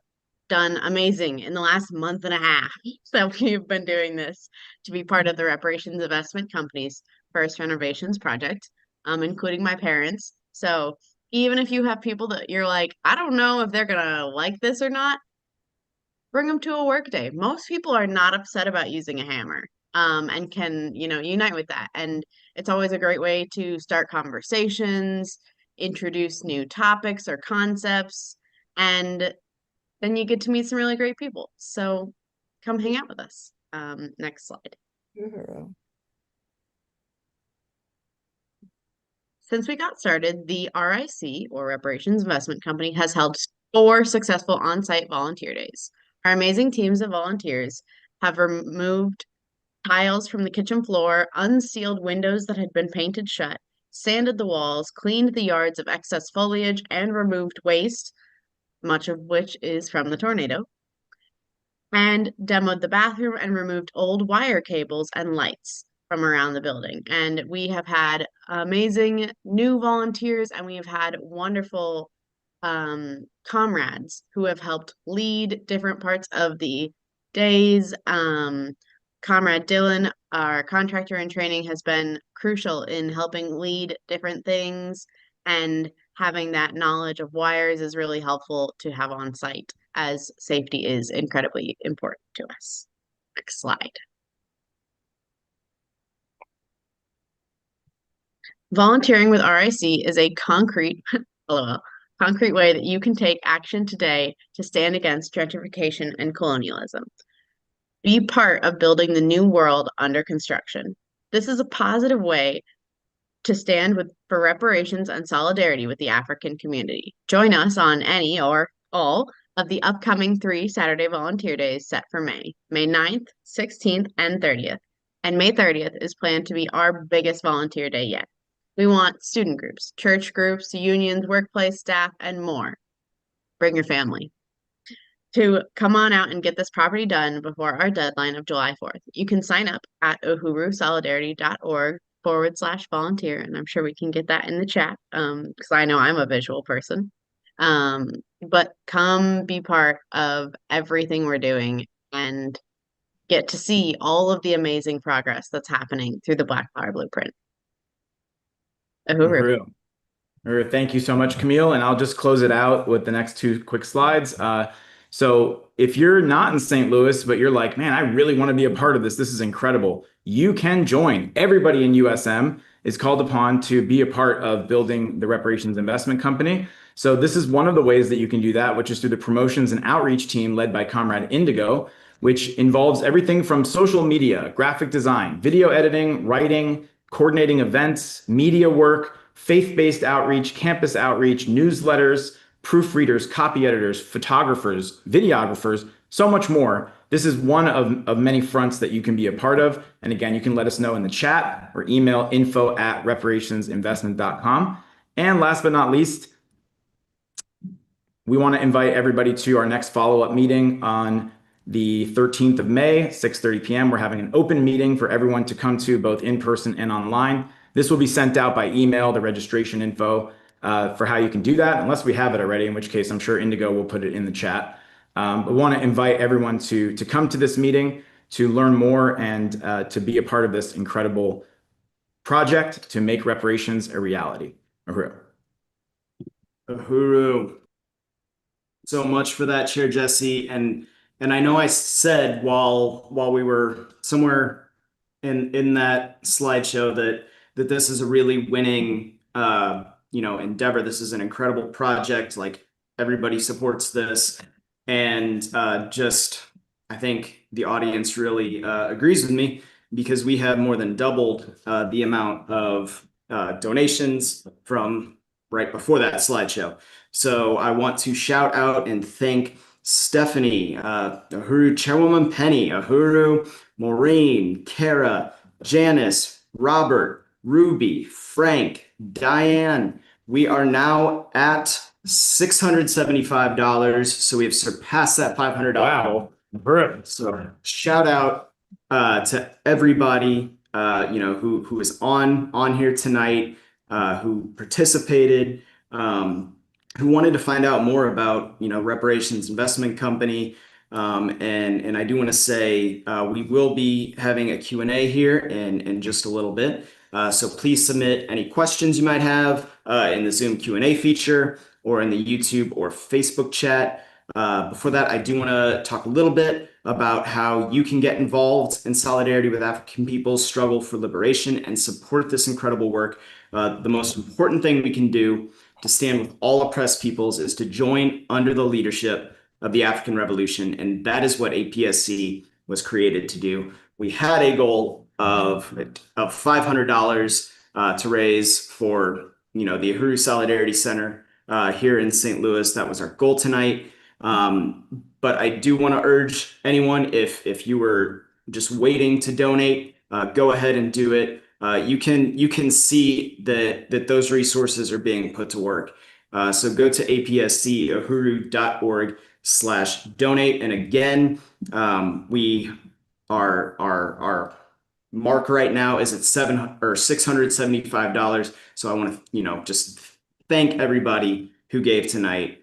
done amazing in the last month and a half that we've been doing this to be part of the Reparations Investment Company's first renovations project, including my parents. So even if you have people that you're like, I don't know if they're gonna like this or not, bring them to a work day. Most people are not upset about using a hammer, and can, unite with that. And it's always a great way to start conversations, introduce new topics or concepts, and then you get to meet some really great people. So come hang out with us. Next slide. Uhuru. Since we got started, the RIC, or Reparations Investment Company, has held 4 successful on-site volunteer days. Our amazing teams of volunteers have removed tiles from the kitchen floor, unsealed windows that had been painted shut, sanded the walls, cleaned the yards of excess foliage, and removed waste, much of which is from the tornado, and demoed the bathroom and removed old wire cables and lights from around the building. And we have had amazing new volunteers, and we have had wonderful comrades who have helped lead different parts of the days. Comrade Dylan, our contractor in training, has been crucial in helping lead different things, and having that knowledge of wires is really helpful to have on site, as safety is incredibly important to us. Next slide. Volunteering with RIC is a concrete, concrete way that you can take action today to stand against gentrification and colonialism. Be part of building the new world under construction. This is a positive way to stand for reparations and solidarity with the African community. Join us on any or all of the upcoming 3 Saturday volunteer days set for May 9th, 16th, and 30th. And May 30th is planned to be our biggest volunteer day yet. We want student groups, church groups, unions, workplace staff, and more. Bring your family to come on out and get this property done before our deadline of July 4th. You can sign up at uhurusolidarity.org/volunteer, and I'm sure we can get that in the chat, because I know I'm a visual person. But come be part of everything we're doing and get to see all of the amazing progress that's happening through the Black Power Blueprint. Uhuru. Thank you so much, Camille. And I'll just close it out with the next 2 quick slides. So if you're not in St. Louis, but you're like, man, I really want to be a part of this. This is incredible. You can join. Everybody in USM is called upon to be a part of building the Reparations Investment Company. So this is one of the ways that you can do that, which is through the promotions and outreach team led by Comrade Indigo, which involves everything from social media, graphic design, video editing, writing, coordinating events, media work, faith-based outreach, campus outreach, newsletters, proofreaders, copy editors, photographers, videographers, so much more. This is one of many fronts that you can be a part of. And again, you can let us know in the chat or email info@reparationsinvestment.com. And last but not least, we want to invite everybody to our next follow-up meeting on the 13th of May, 6:30 p.m. We're having an open meeting for everyone to come to, both in person and online. This will be sent out by email, the registration info for how you can do that, unless we have it already, in which case I'm sure Indigo will put it in the chat. But we want to invite everyone to come to this meeting, to learn more, and to be a part of this incredible project to make reparations a reality. Uhuru. Uhuru. So much for that, Chair Jesse. And I know I said while we were somewhere in that slideshow that this is a really winning endeavor. This is an incredible project. Like, everybody supports this, and I think the audience really agrees with me, because we have more than doubled the amount of donations from right before that slideshow. So I want to shout out and thank Stephanie, Uhuru, Chairwoman Penny, Uhuru, Maureen, Kara, Janice, Robert, Ruby, Frank, Diane. We are now at $675. So we have surpassed that $500. Wow. So shout out to everybody who is on here tonight, who participated, who wanted to find out more about Reparations Investment Company. And I do want to say we will be having a Q&A here in just a little bit. So please submit any questions you might have in the Zoom Q&A feature or in the YouTube or Facebook chat. Before that, I do want to talk a little bit about how you can get involved in solidarity with African people's struggle for liberation and support this incredible work. The most important thing we can do to stand with all oppressed peoples is to join under the leadership of the African Revolution. And that is what APSC was created to do. We had a goal of $500 to raise for the Uhuru Solidarity Center here in St. Louis. That was our goal tonight. But I do want to urge anyone, if you were just waiting to donate, go ahead and do it. You can see that those resources are being put to work. So go to apscuhuru.org/donate. And again, we our mark right now is at $675. So I want to, just thank everybody who gave tonight.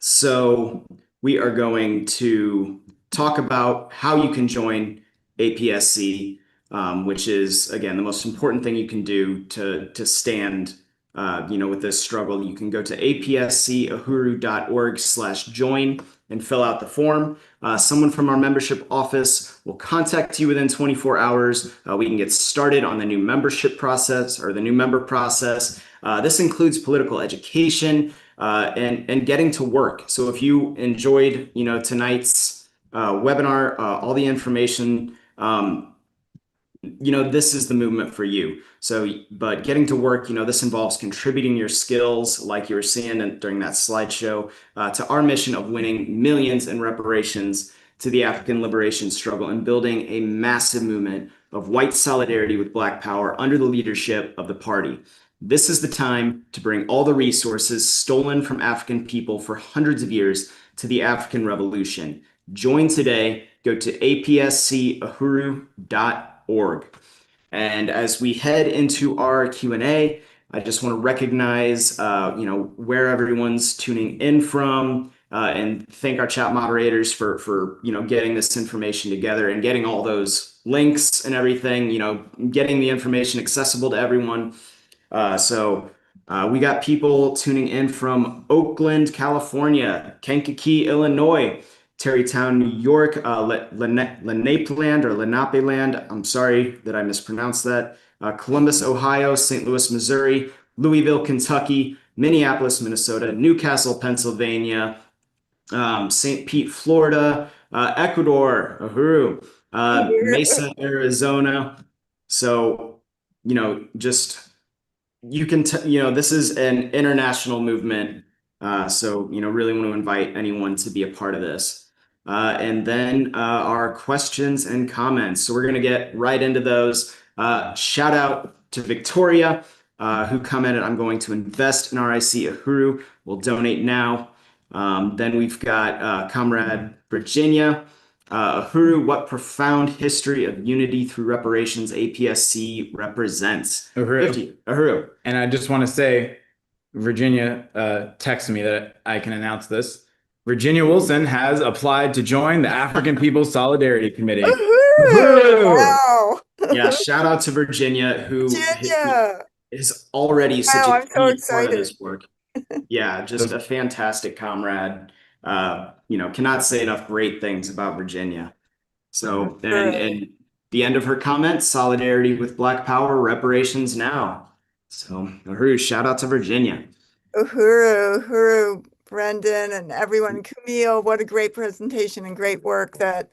So we are going to talk about how you can join APSC, which is, again, the most important thing you can do to stand, with this struggle. You can go to apscuhuru.org/join and fill out the form. Someone from our membership office will contact you within 24 hours. We can get started on the new membership process or the new member process. This includes political education and getting to work. So if you enjoyed, tonight's webinar, all the information, this is the movement for you. So, but getting to work, this involves contributing your skills, like you were seeing during that slideshow, to our mission of winning millions in reparations to the African liberation struggle and building a massive movement of white solidarity with Black power under the leadership of the party. This is the time to bring all the resources stolen from African people for hundreds of years to the African Revolution. Join today. Go to apscuhuru.org. And as we head into our Q&A, I just want to recognize, where everyone's tuning in from, and thank our chat moderators for getting this information together and getting all those links and everything, getting the information accessible to everyone. So we got people tuning in from Oakland, California, Kankakee, Illinois, Terrytown, New York, Lenapeland or Lenapeland. I'm sorry that I mispronounced that. Columbus, Ohio, St. Louis, Missouri, Louisville, Kentucky, Minneapolis, Minnesota, Newcastle, Pennsylvania, St. Pete, Florida, Ecuador, Uhuru, Mesa, Arizona. So, just you can, this is an international movement. So, really want to invite anyone to be a part of this. And then our questions and comments. So we're going to get right into those. Shout out to Victoria, who commented, "I'm going to invest in RIC Uhuru. We'll donate now." Then we've got Comrade Virginia. Uhuru, what profound history of unity through reparations APSC represents. Uhuru. 50. Uhuru. And I just want to say, Virginia texted me that I can announce this. Virginia Wilson has applied to join the African People's Solidarity Committee. Uhuru! Wow. Yeah, shout out to Virginia, who Virginia. is already such a I'm so key part of excited. this work. Yeah, just a fantastic comrade. Cannot say enough great things about Virginia. So, and the end of her comment, solidarity with Black power, reparations now. So, Uhuru, shout out to Virginia. Uhuru, Brendan, and everyone. Camille, what a great presentation and great work that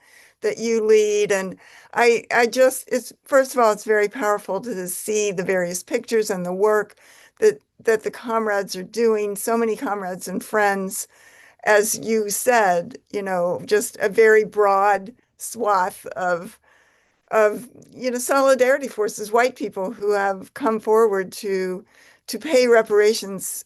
you lead. And it's first of all, it's very powerful to see the various pictures and the work that the comrades are doing. So many comrades and friends, as you said, just a very broad swath of solidarity forces, white people who have come forward to pay reparations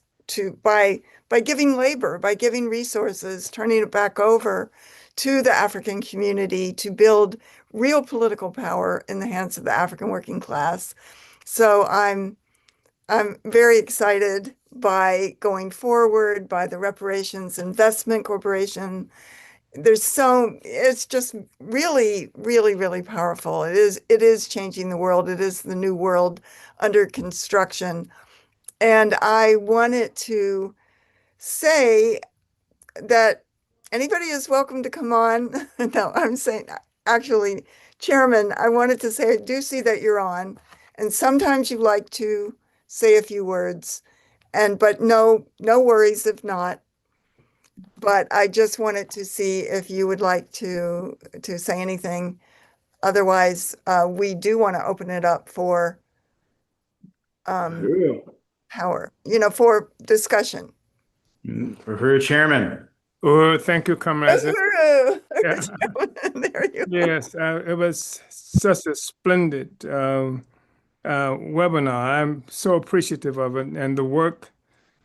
by giving labor, by giving resources, turning it back over to the African community to build real political power in the hands of the African working class. So I'm very excited by going forward by the Reparations Investment Corporation. It's just really, really, really powerful. It is changing the world. It is the new world under construction. And I wanted to say that anybody is welcome to come on. No, I'm saying, actually, Chairman, I wanted to say, I do see that you're on, and sometimes you like to say a few words, but no worries if not. But I just wanted to see if you would like to say anything. Otherwise, we do want to open it up for Uhuru. power, for discussion. Uhuru Chairman. Oh, thank you, comrades. Uhuru! Yeah. There you go. Yes, it was such a splendid webinar. I'm so appreciative of it and the work,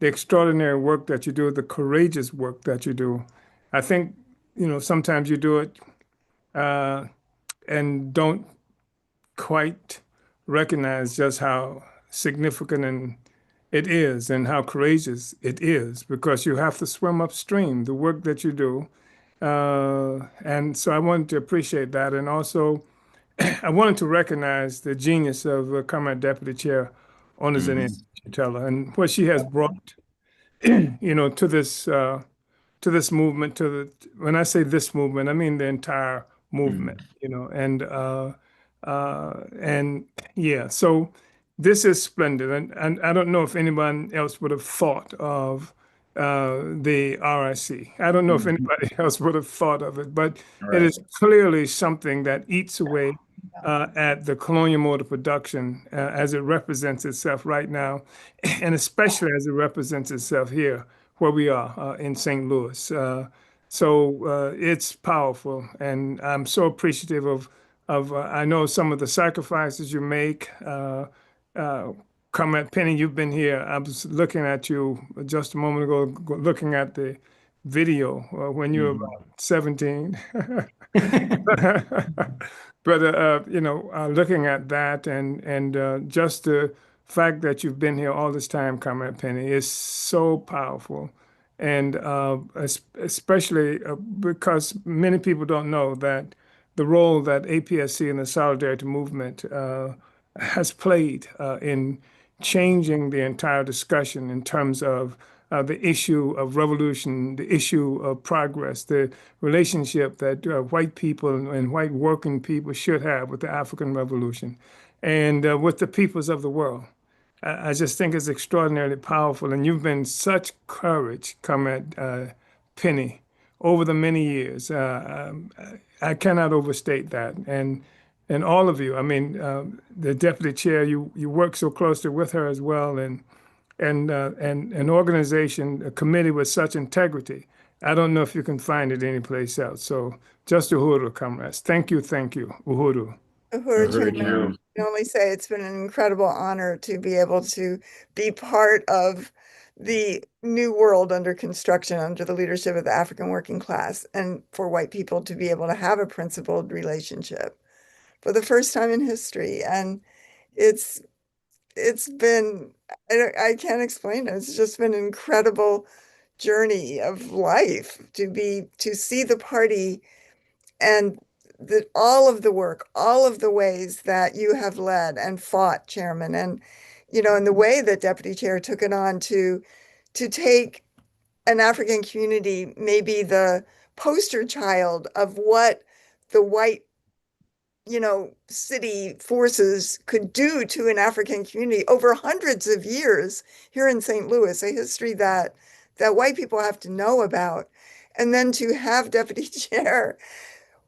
the extraordinary work that you do, the courageous work that you do. I think, sometimes you do it and don't quite recognize just how significant it is and how courageous it is because you have to swim upstream, the work that you do. And so I wanted to appreciate that. And also, I wanted to recognize the genius of Comrade Deputy Chair Onizini Chitella and what she has brought, to this movement, when I say this movement, I mean the entire movement, and yeah, so this is splendid. And I don't know if anyone else would have thought of the RIC. I don't know if anybody else would have thought of it, but it is clearly something that eats away at the colonial mode of production as it represents itself right now, and especially as it represents itself here where we are in St. Louis. So it's powerful, and I'm so appreciative of I know some of the sacrifices you make. Comrade Penny, you've been here. I was looking at you just a moment ago, looking at the video when you were about 17. But looking at that and just the fact that you've been here all this time, Comrade Penny, is so powerful, and especially because many people don't know that the role that APSC and the Solidarity Movement has played in changing the entire discussion in terms of the issue of revolution, the issue of progress, the relationship that white people and white working people should have with the African Revolution and with the peoples of the world. I just think it's extraordinarily powerful. And you've been such courage, Comrade Penny, over the many years. I cannot overstate that. And all of you, I mean, the deputy chair, you work so closely with her as well, and an organization, a committee with such integrity. I don't know if you can find it anyplace else. So just Uhuru, comrades. Thank you, Uhuru. Uhuru Chairman, I can only say it's been an incredible honor to be able to be part of the new world under construction under the leadership of the African working class, and for white people to be able to have a principled relationship for the first time in history. And it's been, I can't explain it. It's just been an incredible journey of life to see the party and all of the work, all of the ways that you have led and fought, Chairman, and the way that Deputy Chair took it on to take an African community, maybe the poster child of what the white city forces could do to an African community over hundreds of years here in St. Louis, a history that white people have to know about. And then to have Deputy Chair,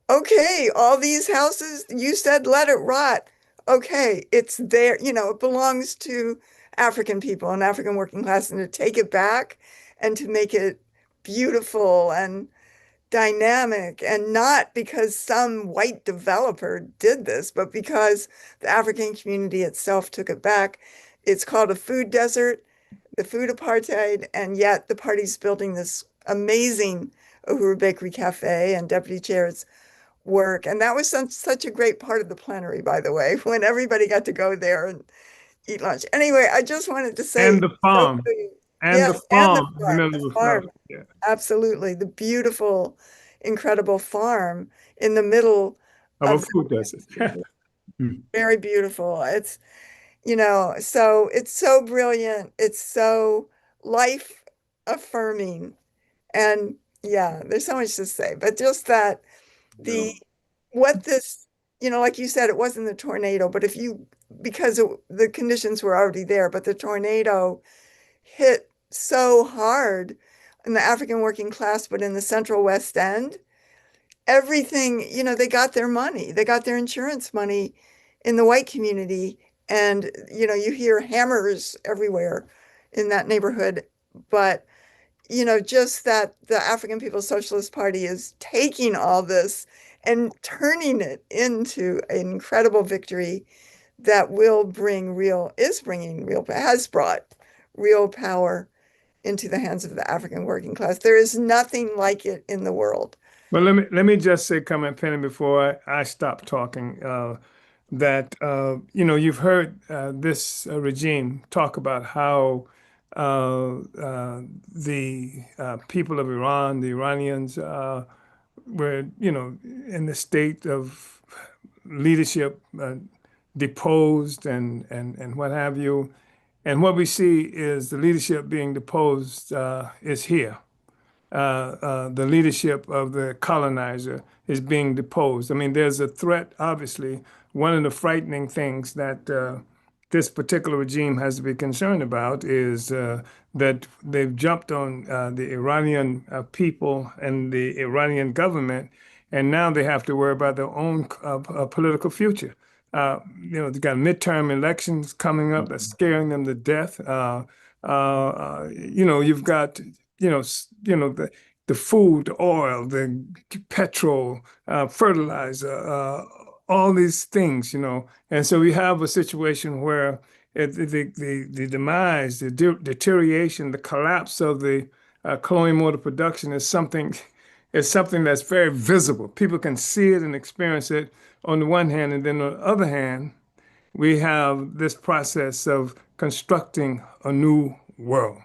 okay, all these houses, you said let it rot. Okay, it's there, it belongs to African people and African working class, and to take it back and to make it beautiful and dynamic, and not because some white developer did this, but because the African community itself took it back. It's called a food desert, the food apartheid, and yet the party's building this amazing Uhuru Bakery Cafe and Deputy Chair's work. And that was such a great part of the plenary, by the way, when everybody got to go there and eat lunch. Anyway, I just wanted to say, And the farm. And yes, the and the farm. farm, Middle the of farm. Yeah. Absolutely. The beautiful, incredible farm in the middle Of a of food desert. very beautiful. So it's so brilliant. It's so life affirming. And yeah, there's so much to say, but just that what this, like you said, it wasn't the tornado, but because the conditions were already there, but the tornado hit so hard in the African working class, but in the Central West End, everything, they got their money, they got their insurance money in the white community, And, you hear hammers everywhere in that neighborhood. But, just that the African People's Socialist Party is taking all this and turning it into an incredible victory that has brought real power into the hands of the African working class. There is nothing like it in the world. Well, let me just say, comment, Penny, before I stop talking, that you've heard this regime talk about how the people of Iran, the Iranians, were in the state of leadership deposed and what have you. And what we see is the leadership being deposed is here. The leadership of the colonizer is being deposed. I mean, there's a threat, obviously. One of the frightening things that this particular regime has to be concerned about is that they've jumped on the Iranian people and the Iranian government, and now they have to worry about their own political future. They've got midterm elections coming up that's scaring them to death. You've got the food, the oil, the petrol, fertilizer, all these things, and so we have a situation where the demise, the deterioration, the collapse of the colonial mode of production is something that's very visible. People can see it and experience it on the one hand, and then on the other hand, we have this process of constructing a new world.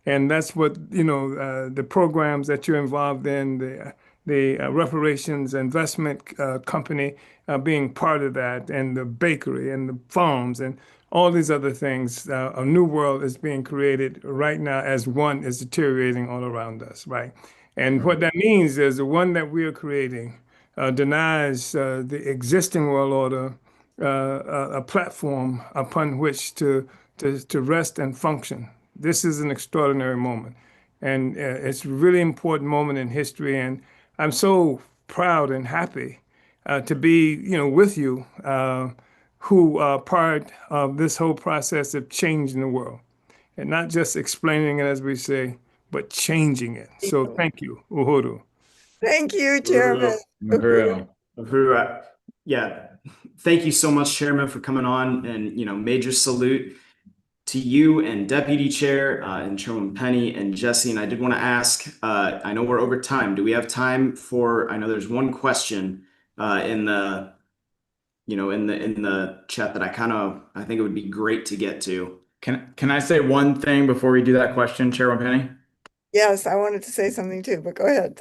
And that's what, the programs that you're involved in, the reparations investment company being part of that, and the bakery and the farms and all these other things. A new world is being created right now as one is deteriorating all around us, right? And what that means is the one that we are creating denies the existing world order a platform upon which to rest and function. This is an extraordinary moment, and it's a really important moment in history. And I'm so proud and happy to be, with you, who are part of this whole process of changing the world, and not just explaining it as we say, but changing it. So thank you, Uhuru. Thank you, Chairman. Uhuru, yeah, thank you so much, Chairman, for coming on, and major salute to you and Deputy Chair and Chairwoman Penny and Jesse. And I did want to ask, I know we're over time. Do we have time for? I know there's one question in the in the chat that I think it would be great to get to. Can I say one thing before we do that question, Chairwoman Penny? Yes, I wanted to say something too, but go ahead.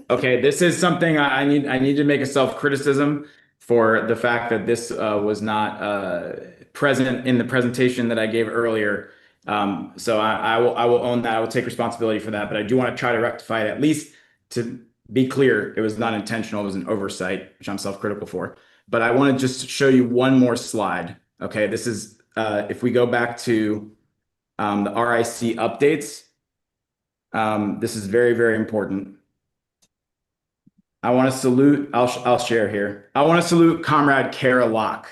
Okay, this is something I need to make a self-criticism for the fact that this was not present in the presentation that I gave earlier. So I will own that. I will take responsibility for that. But I do want to try to rectify it, at least to be clear. It was not intentional. It was an oversight, which I'm self-critical for. But I want to just show you one more slide. Okay, this is if we go back to the RIC updates. This is very, very important. I want to salute, I'll share here. I want to salute Comrade Kara Locke.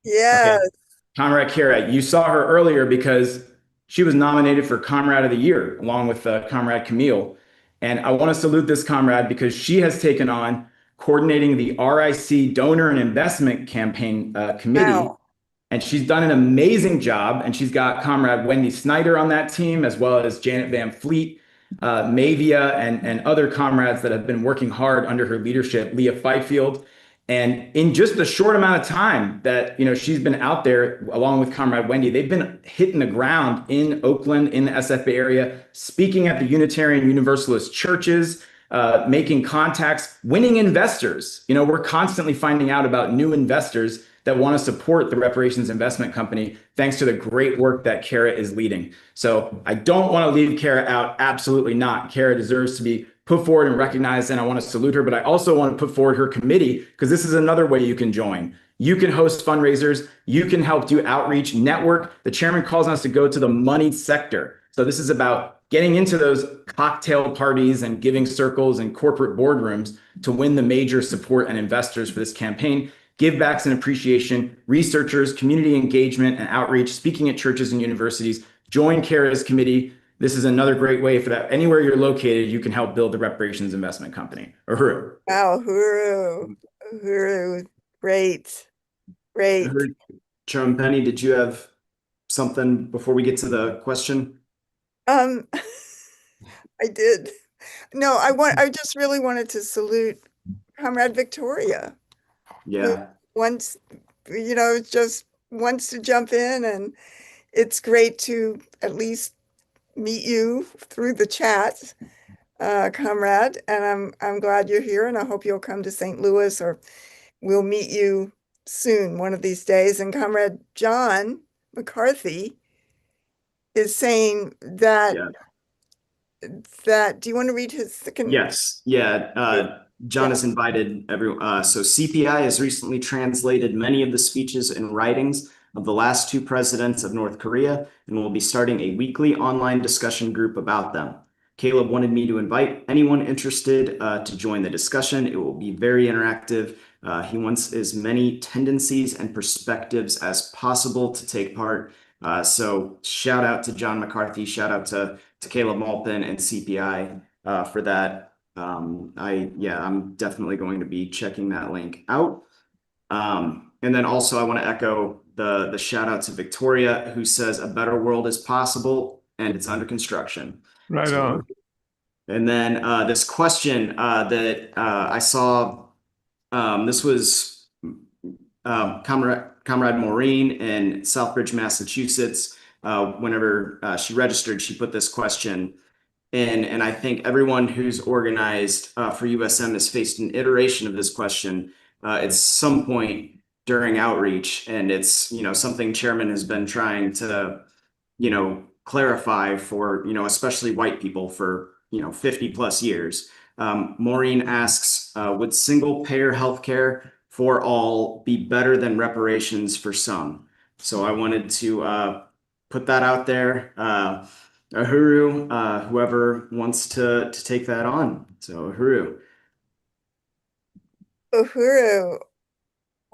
Yes. Okay. Comrade Kara, you saw her earlier because she was nominated for Comrade of the Year along with Comrade Camille. And I want to salute this comrade because she has taken on coordinating the RIC Donor and Investment Campaign Committee. Wow. And she's done an amazing job. And she's got Comrade Wendy Snyder on that team, as well as Janet Van Fleet, Mavia, and other comrades that have been working hard under her leadership, Leah Fifield. And in just the short amount of time that she's been out there, along with Comrade Wendy, they've been hitting the ground in Oakland, in the SF Bay area, speaking at the Unitarian Universalist churches, making contacts, winning investors. We're constantly finding out about new investors that want to support the Reparations Investment Company, thanks to the great work that Kara is leading. So I don't want to leave Kara out. Absolutely not. Kara deserves to be put forward and recognized, and I want to salute her, but I also want to put forward her committee, because this is another way you can join. You can host fundraisers. You can help do outreach, network. The chairman calls on us to go to the moneyed sector. So this is about getting into those cocktail parties and giving circles and corporate boardrooms to win the major support and investors for this campaign. givebacks and appreciation, researchers, community engagement and outreach, speaking at churches and universities. Join CARA's committee. This is another great way for that. Anywhere you're located, you can help build the Reparations Investment Company. Uhuru. Wow, Uhuru, great, great. Chairman Penny, did you have something before we get to the question? I did. No, I just really wanted to salute Comrade Victoria, who Yeah. wants, just wants to jump in, and it's great to at least meet you through the chat, comrade. And I'm glad you're here, and I hope you'll come to St. Louis, or we'll meet you soon, one of these days. And Comrade John McCarthy is saying that Yeah. do you want to read his second? Yes. Yeah. John has invited everyone. So CPI has recently translated many of the speeches and writings of the last two presidents of North Korea, and will be starting a weekly online discussion group about them. Caleb wanted me to invite anyone interested to join the discussion. It will be very interactive. He wants as many tendencies and perspectives as possible to take part. So shout out to John McCarthy, shout out to Caleb Malpin and CPI for that. I'm definitely going to be checking that link out. And then also I want to echo the shout out to Victoria, who says a better world is possible and it's under construction. Right So, on. and then this question that I saw, this was Comrade Maureen in Southbridge, Massachusetts. Whenever she registered, she put this question in, and I think everyone who's organized for USM has faced an iteration of this question at some point during outreach, and it's something Chairman has been trying to clarify for especially white people for 50 plus years. Maureen asks, would single payer healthcare for all be better than reparations for some? So I wanted to put that out there. Uhuru, whoever wants to take that on. So Uhuru. Uhuru,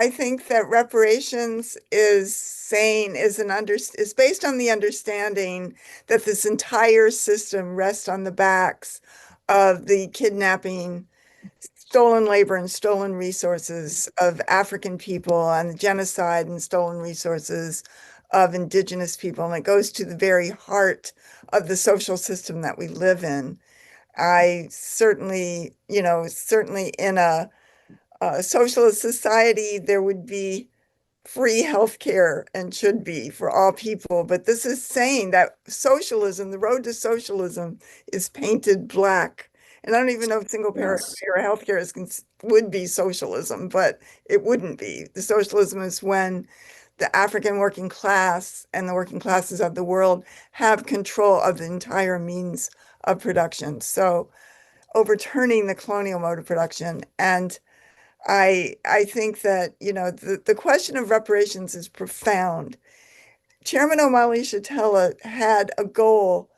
I think that reparations is based on the understanding that this entire system rests on the backs of the kidnapping, stolen labor, and stolen resources of African people, and the genocide and stolen resources of indigenous people. And it goes to the very heart of the social system that we live in. I certainly, certainly in a socialist society, there would be free healthcare, and should be for all people. But this is saying that socialism, the road to socialism, is painted black. And I don't even know if single payer Yes. healthcare would be socialism, but it wouldn't be. The socialism is when the African working class and the working classes of the world have control of the entire means of production. So overturning the colonial mode of production. And I think that, the question of reparations is profound. Chairman O'Malley Shatella had a goal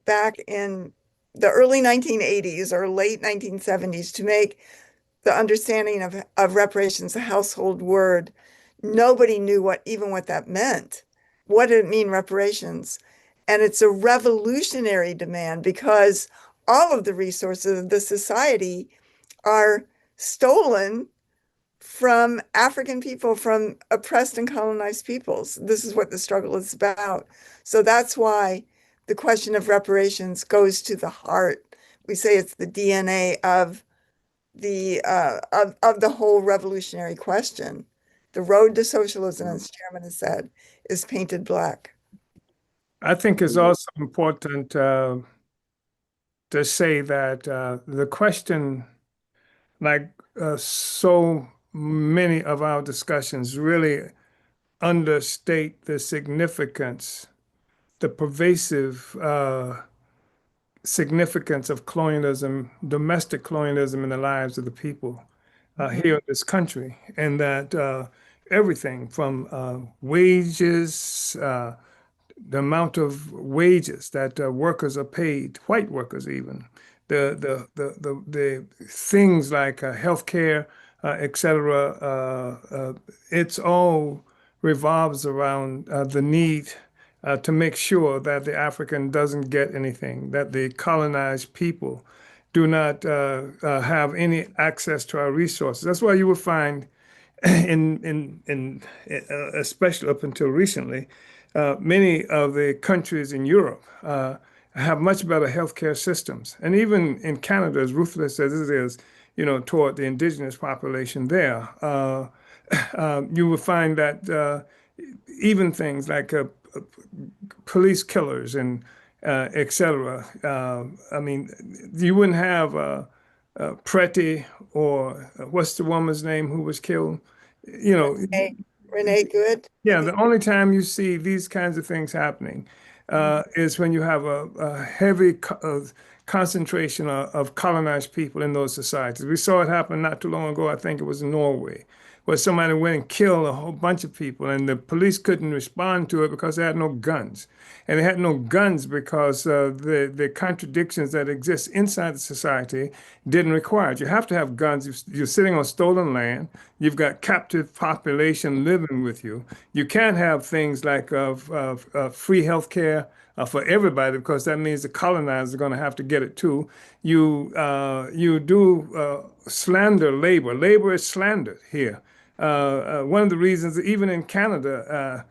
back in the early 1980s or late 1970s to make the understanding of reparations a household word. Nobody knew what that meant. What did it mean, reparations? And it's a revolutionary demand, because all of the resources of the society are stolen from African people, from oppressed and colonized peoples. This is what the struggle is about. So that's why the question of reparations goes to the heart. We say it's the DNA of the whole revolutionary question. The road to socialism, as Chairman has said, is painted black. I think it's also important to say that the question, like so many of our discussions, really understate the significance, the pervasive significance of colonialism, domestic colonialism in the lives of the people here in this country, and that everything from wages, the amount of wages that workers are paid, white workers even, the things like healthcare, etc. It's all revolves around the need to make sure that the African doesn't get anything, that the colonized people do not have any access to our resources. That's why you will find especially up until recently, many of the countries in Europe have much better healthcare systems. And even in Canada, as ruthless as it is, toward the indigenous population there, you will find that even things like police killers and etc. I mean, you wouldn't have Pretty or what's the woman's name who was killed? You know, Renee Good. yeah, the only time you see these kinds of things happening is when you have a heavy concentration of colonized people in those societies. We saw it happen not too long ago. I think it was in Norway, where somebody went and killed a whole bunch of people, and the police couldn't respond to it because they had no guns. And they had no guns because the contradictions that exist inside the society didn't require it. You have to have guns. You're sitting on stolen land. You've got captive population living with you. You can't have things like free health care for everybody because that means the colonizers are going to have to get it too. You do slander labor. Labor is slandered here. One of the reasons, even in Canada,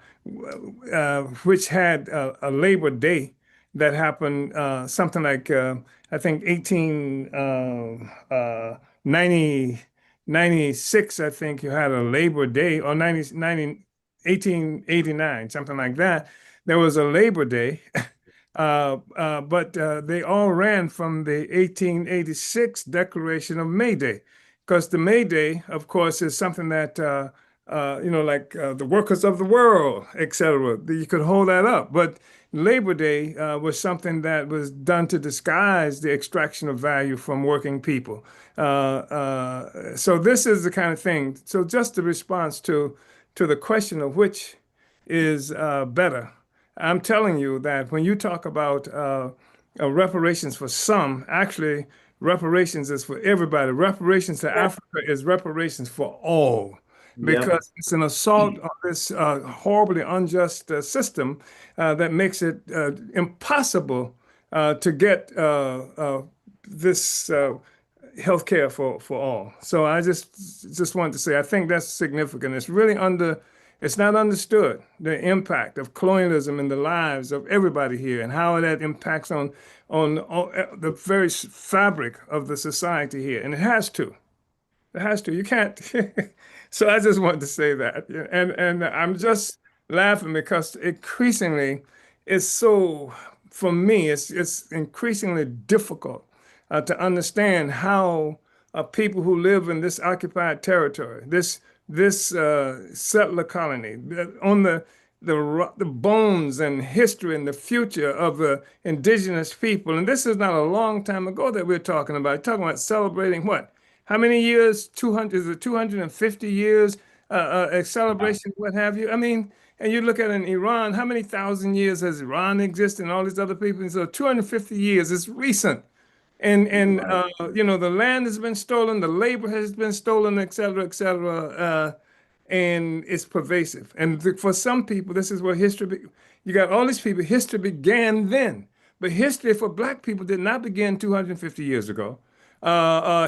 which had a Labor Day that happened something like I think 1896, I think you had a Labor Day, or 1889, something like that. There was a Labor Day, but they all ran from the 1886 Declaration of May Day, because the May Day, of course, is something that like the workers of the world, etc. You could hold that up. But Labor Day was something that was done to disguise the extraction of value from working people. So this is the kind of thing. So just the response to the question of which is better. I'm telling you that when you talk about reparations for some, actually, reparations is for everybody. Reparations to Africa is reparations for all, because it's an assault on this horribly unjust system that makes it impossible to get this health care for all. So I just wanted to say, I think that's significant. It's not understood, the impact of colonialism in the lives of everybody here and how that impacts on the very fabric of the society here. And it has to. It has to. You can't. So I just wanted to say that. And I'm just laughing because increasingly it's so, for me, it's increasingly difficult to understand how people who live in this occupied territory, this settler colony, on the bones and history and the future of the indigenous people. And this is not a long time ago that we're talking about. We're talking about celebrating what? How many years? 200, is it 250 years? A celebration, what have you? I mean, and you look at in Iran, how many thousand years has Iran existed and all these other people? And so 250 years is recent. And the land has been stolen, the labor has been stolen, et cetera, et cetera. And it's pervasive. And for some people, this is where you got all these people, history began then. But history for Black people did not begin 250 years ago.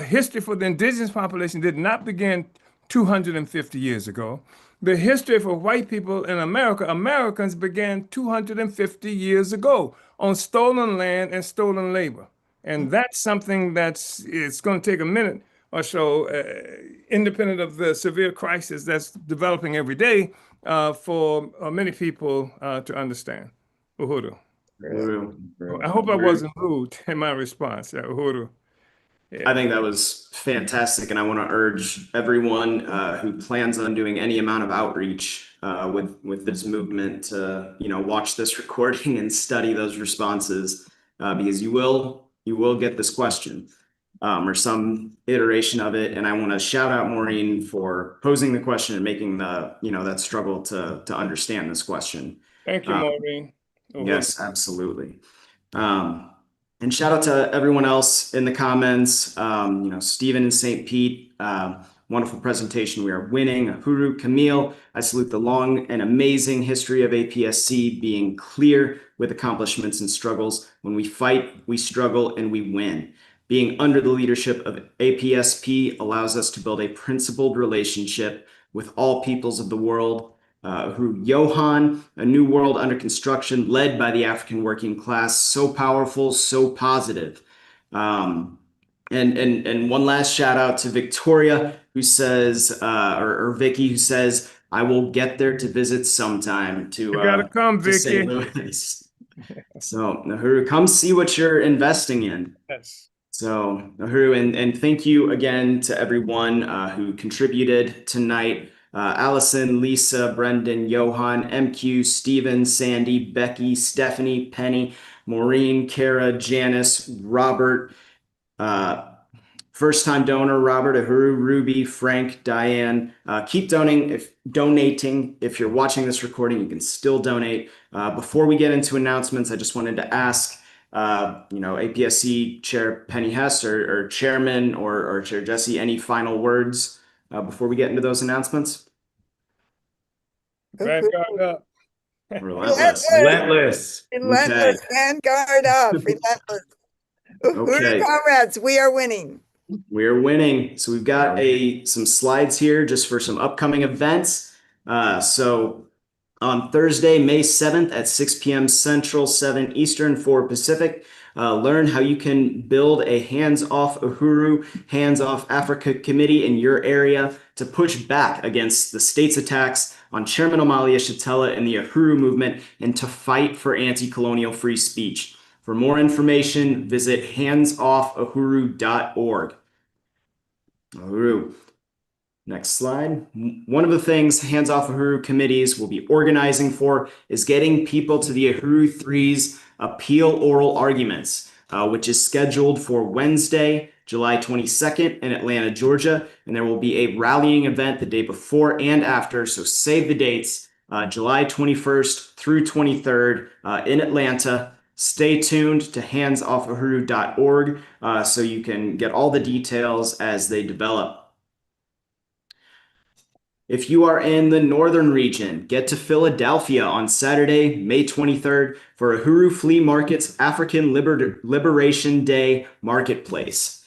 History for the indigenous population did not begin 250 years ago. The history for white people in America, Americans began 250 years ago on stolen land and stolen labor. And that's something it's going to take a minute or so, independent of the severe crisis that's developing every day, for many people to understand. Uhuru. I hope I wasn't rude in my response, Uhuru. I think that was fantastic, and I want to urge everyone who plans on doing any amount of outreach with this movement to watch this recording and study those responses, because you will get this question or some iteration of it. And I want to shout out Maureen for posing the question and making that struggle to understand this question. Thank you, Maureen. Yes, absolutely. And shout out to everyone else in the comments. Stephen in St. Pete, wonderful presentation. We are winning. Uhuru, Camille, I salute the long and amazing history of APSC being clear with accomplishments and struggles. When we fight, we struggle, and we win. Being under the leadership of APSP allows us to build a principled relationship with all peoples of the world. Johan, a new world under construction, led by the African working class, so powerful, so positive. And one last shout out to Victoria, who says, or Vicky, who says, I will get there to visit sometime You gotta come, to St. Vicky. Louis. So, Uhuru, come see what you're investing in. Yes. So, Uhuru, and thank you again to everyone who contributed tonight. Allison, Lisa, Brendan, Johan, MQ, Steven, Sandy, Becky, Stephanie, Penny, Maureen, Kara, Janice, Robert, first-time donor, Robert, Uhuru, Ruby, Frank, Diane. Keep donating. If you're watching this recording, you can still donate. Before we get into announcements, I just wanted to ask, APSC Chair Penny Hess or Chairman or Chair Jesse, any final words before we get into those announcements? Vanguard up. Relentless. Relentless. Relentless. Vanguard up. Relentless. Uhuru Okay. comrades, we are winning. We're winning. So we've got some slides here just for some upcoming events. So on Thursday, May 7th at 6 p.m. Central, 7 Eastern, 4 Pacific, learn how you can build a hands-off Uhuru, hands-off Africa committee in your area to push back against the state's attacks on Chairman Omali Yeshitela and the Uhuru Movement and to fight for anti-colonial free speech. For more information, visit handsoffuhuru.org. Uhuru. Next slide. One of the things Hands Off Uhuru committees will be organizing for is getting people to the Uhuru 3's appeal oral arguments, which is scheduled for Wednesday, July 22nd in Atlanta, Georgia. And there will be a rallying event the day before and after, so save the dates, July 21st through 23rd in Atlanta. Stay tuned to handsoffuhuru.org so you can get all the details as they develop. If you are in the northern region, get to Philadelphia on Saturday, May 23rd for Uhuru Flea Market's African Liberation Day Marketplace.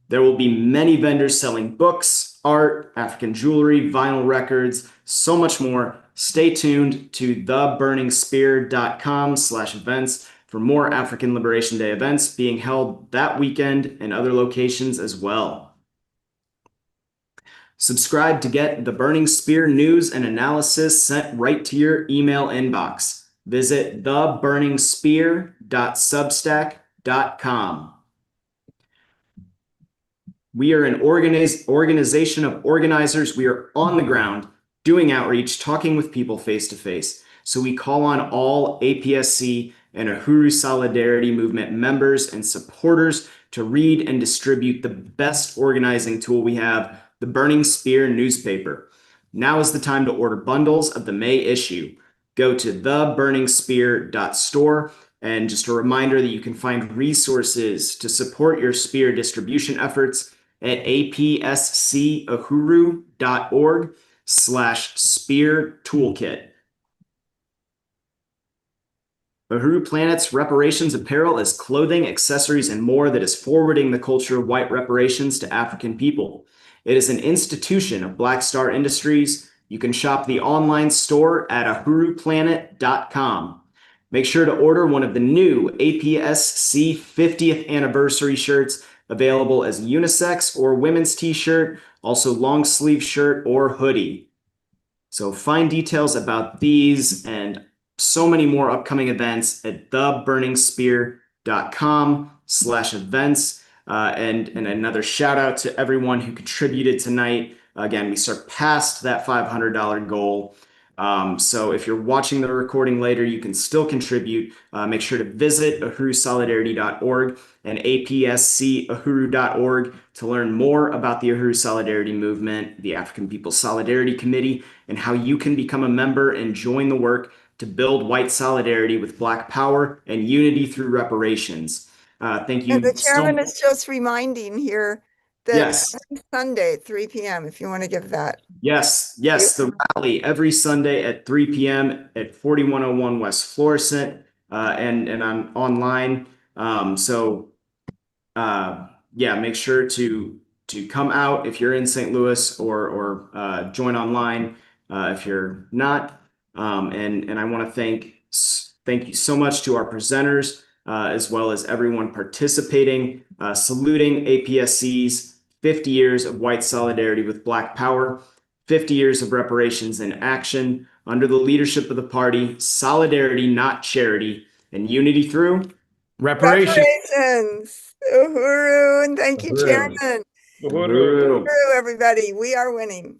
There will be many vendors selling books, art, African jewelry, vinyl records, so much more. Stay tuned to theburningspear.com/events for more African Liberation Day events being held that weekend and other locations as well. Subscribe to get the Burning Spear news and analysis sent right to your email inbox. Visit theburningspear.substack.com. We are an organization of organizers. We are on the ground, doing outreach, talking with people face to face. So we call on all APSC and Uhuru Solidarity Movement members and supporters to read and distribute the best organizing tool we have, the Burning Spear newspaper. Now is the time to order bundles of the May issue. Go to theburningspear.store. And just a reminder that you can find resources to support your spear distribution efforts at apscuhuru.org/spear toolkit. Uhuru Planet's Reparations apparel is clothing, accessories, and more that is forwarding the culture of white reparations to African people. It is an institution of Black Star Industries. You can shop the online store at uhuruplanet.com. Make sure to order one of the new APSC 50th anniversary shirts available as unisex or women's t-shirt, also long sleeve shirt or hoodie. So find details about these and so many more upcoming events at theburningspear.com/events. And another shout out to everyone who contributed tonight. Again, we surpassed that $500 goal. So if you're watching the recording later, you can still contribute. Make sure to visit uhurusolidarity.org and apscuhuru.org to learn more about the Uhuru Solidarity Movement, the African People's Solidarity Committee, and how you can become a member and join the work to build white solidarity with Black power and unity through reparations. Thank you. And the chairman is just reminding here That's Yes. Sunday at 3 p.m. if you want to give that. Yes, the rally every Sunday at 3 p.m. at 4101 West Florissant, and I'm online. So yeah, make sure to come out if you're in St. Louis, or join online if you're not. And I want to thank you so much to our presenters, as well as everyone participating, saluting APSC's 50 years of white solidarity with Black Power, 50 years of reparations in action under the leadership of the party, solidarity, not charity, and unity through Reparations. Reparations. Uhuru, and thank you, Uhuru. Chairman. Uhuru. Uhuru. Uhuru, everybody. We are winning.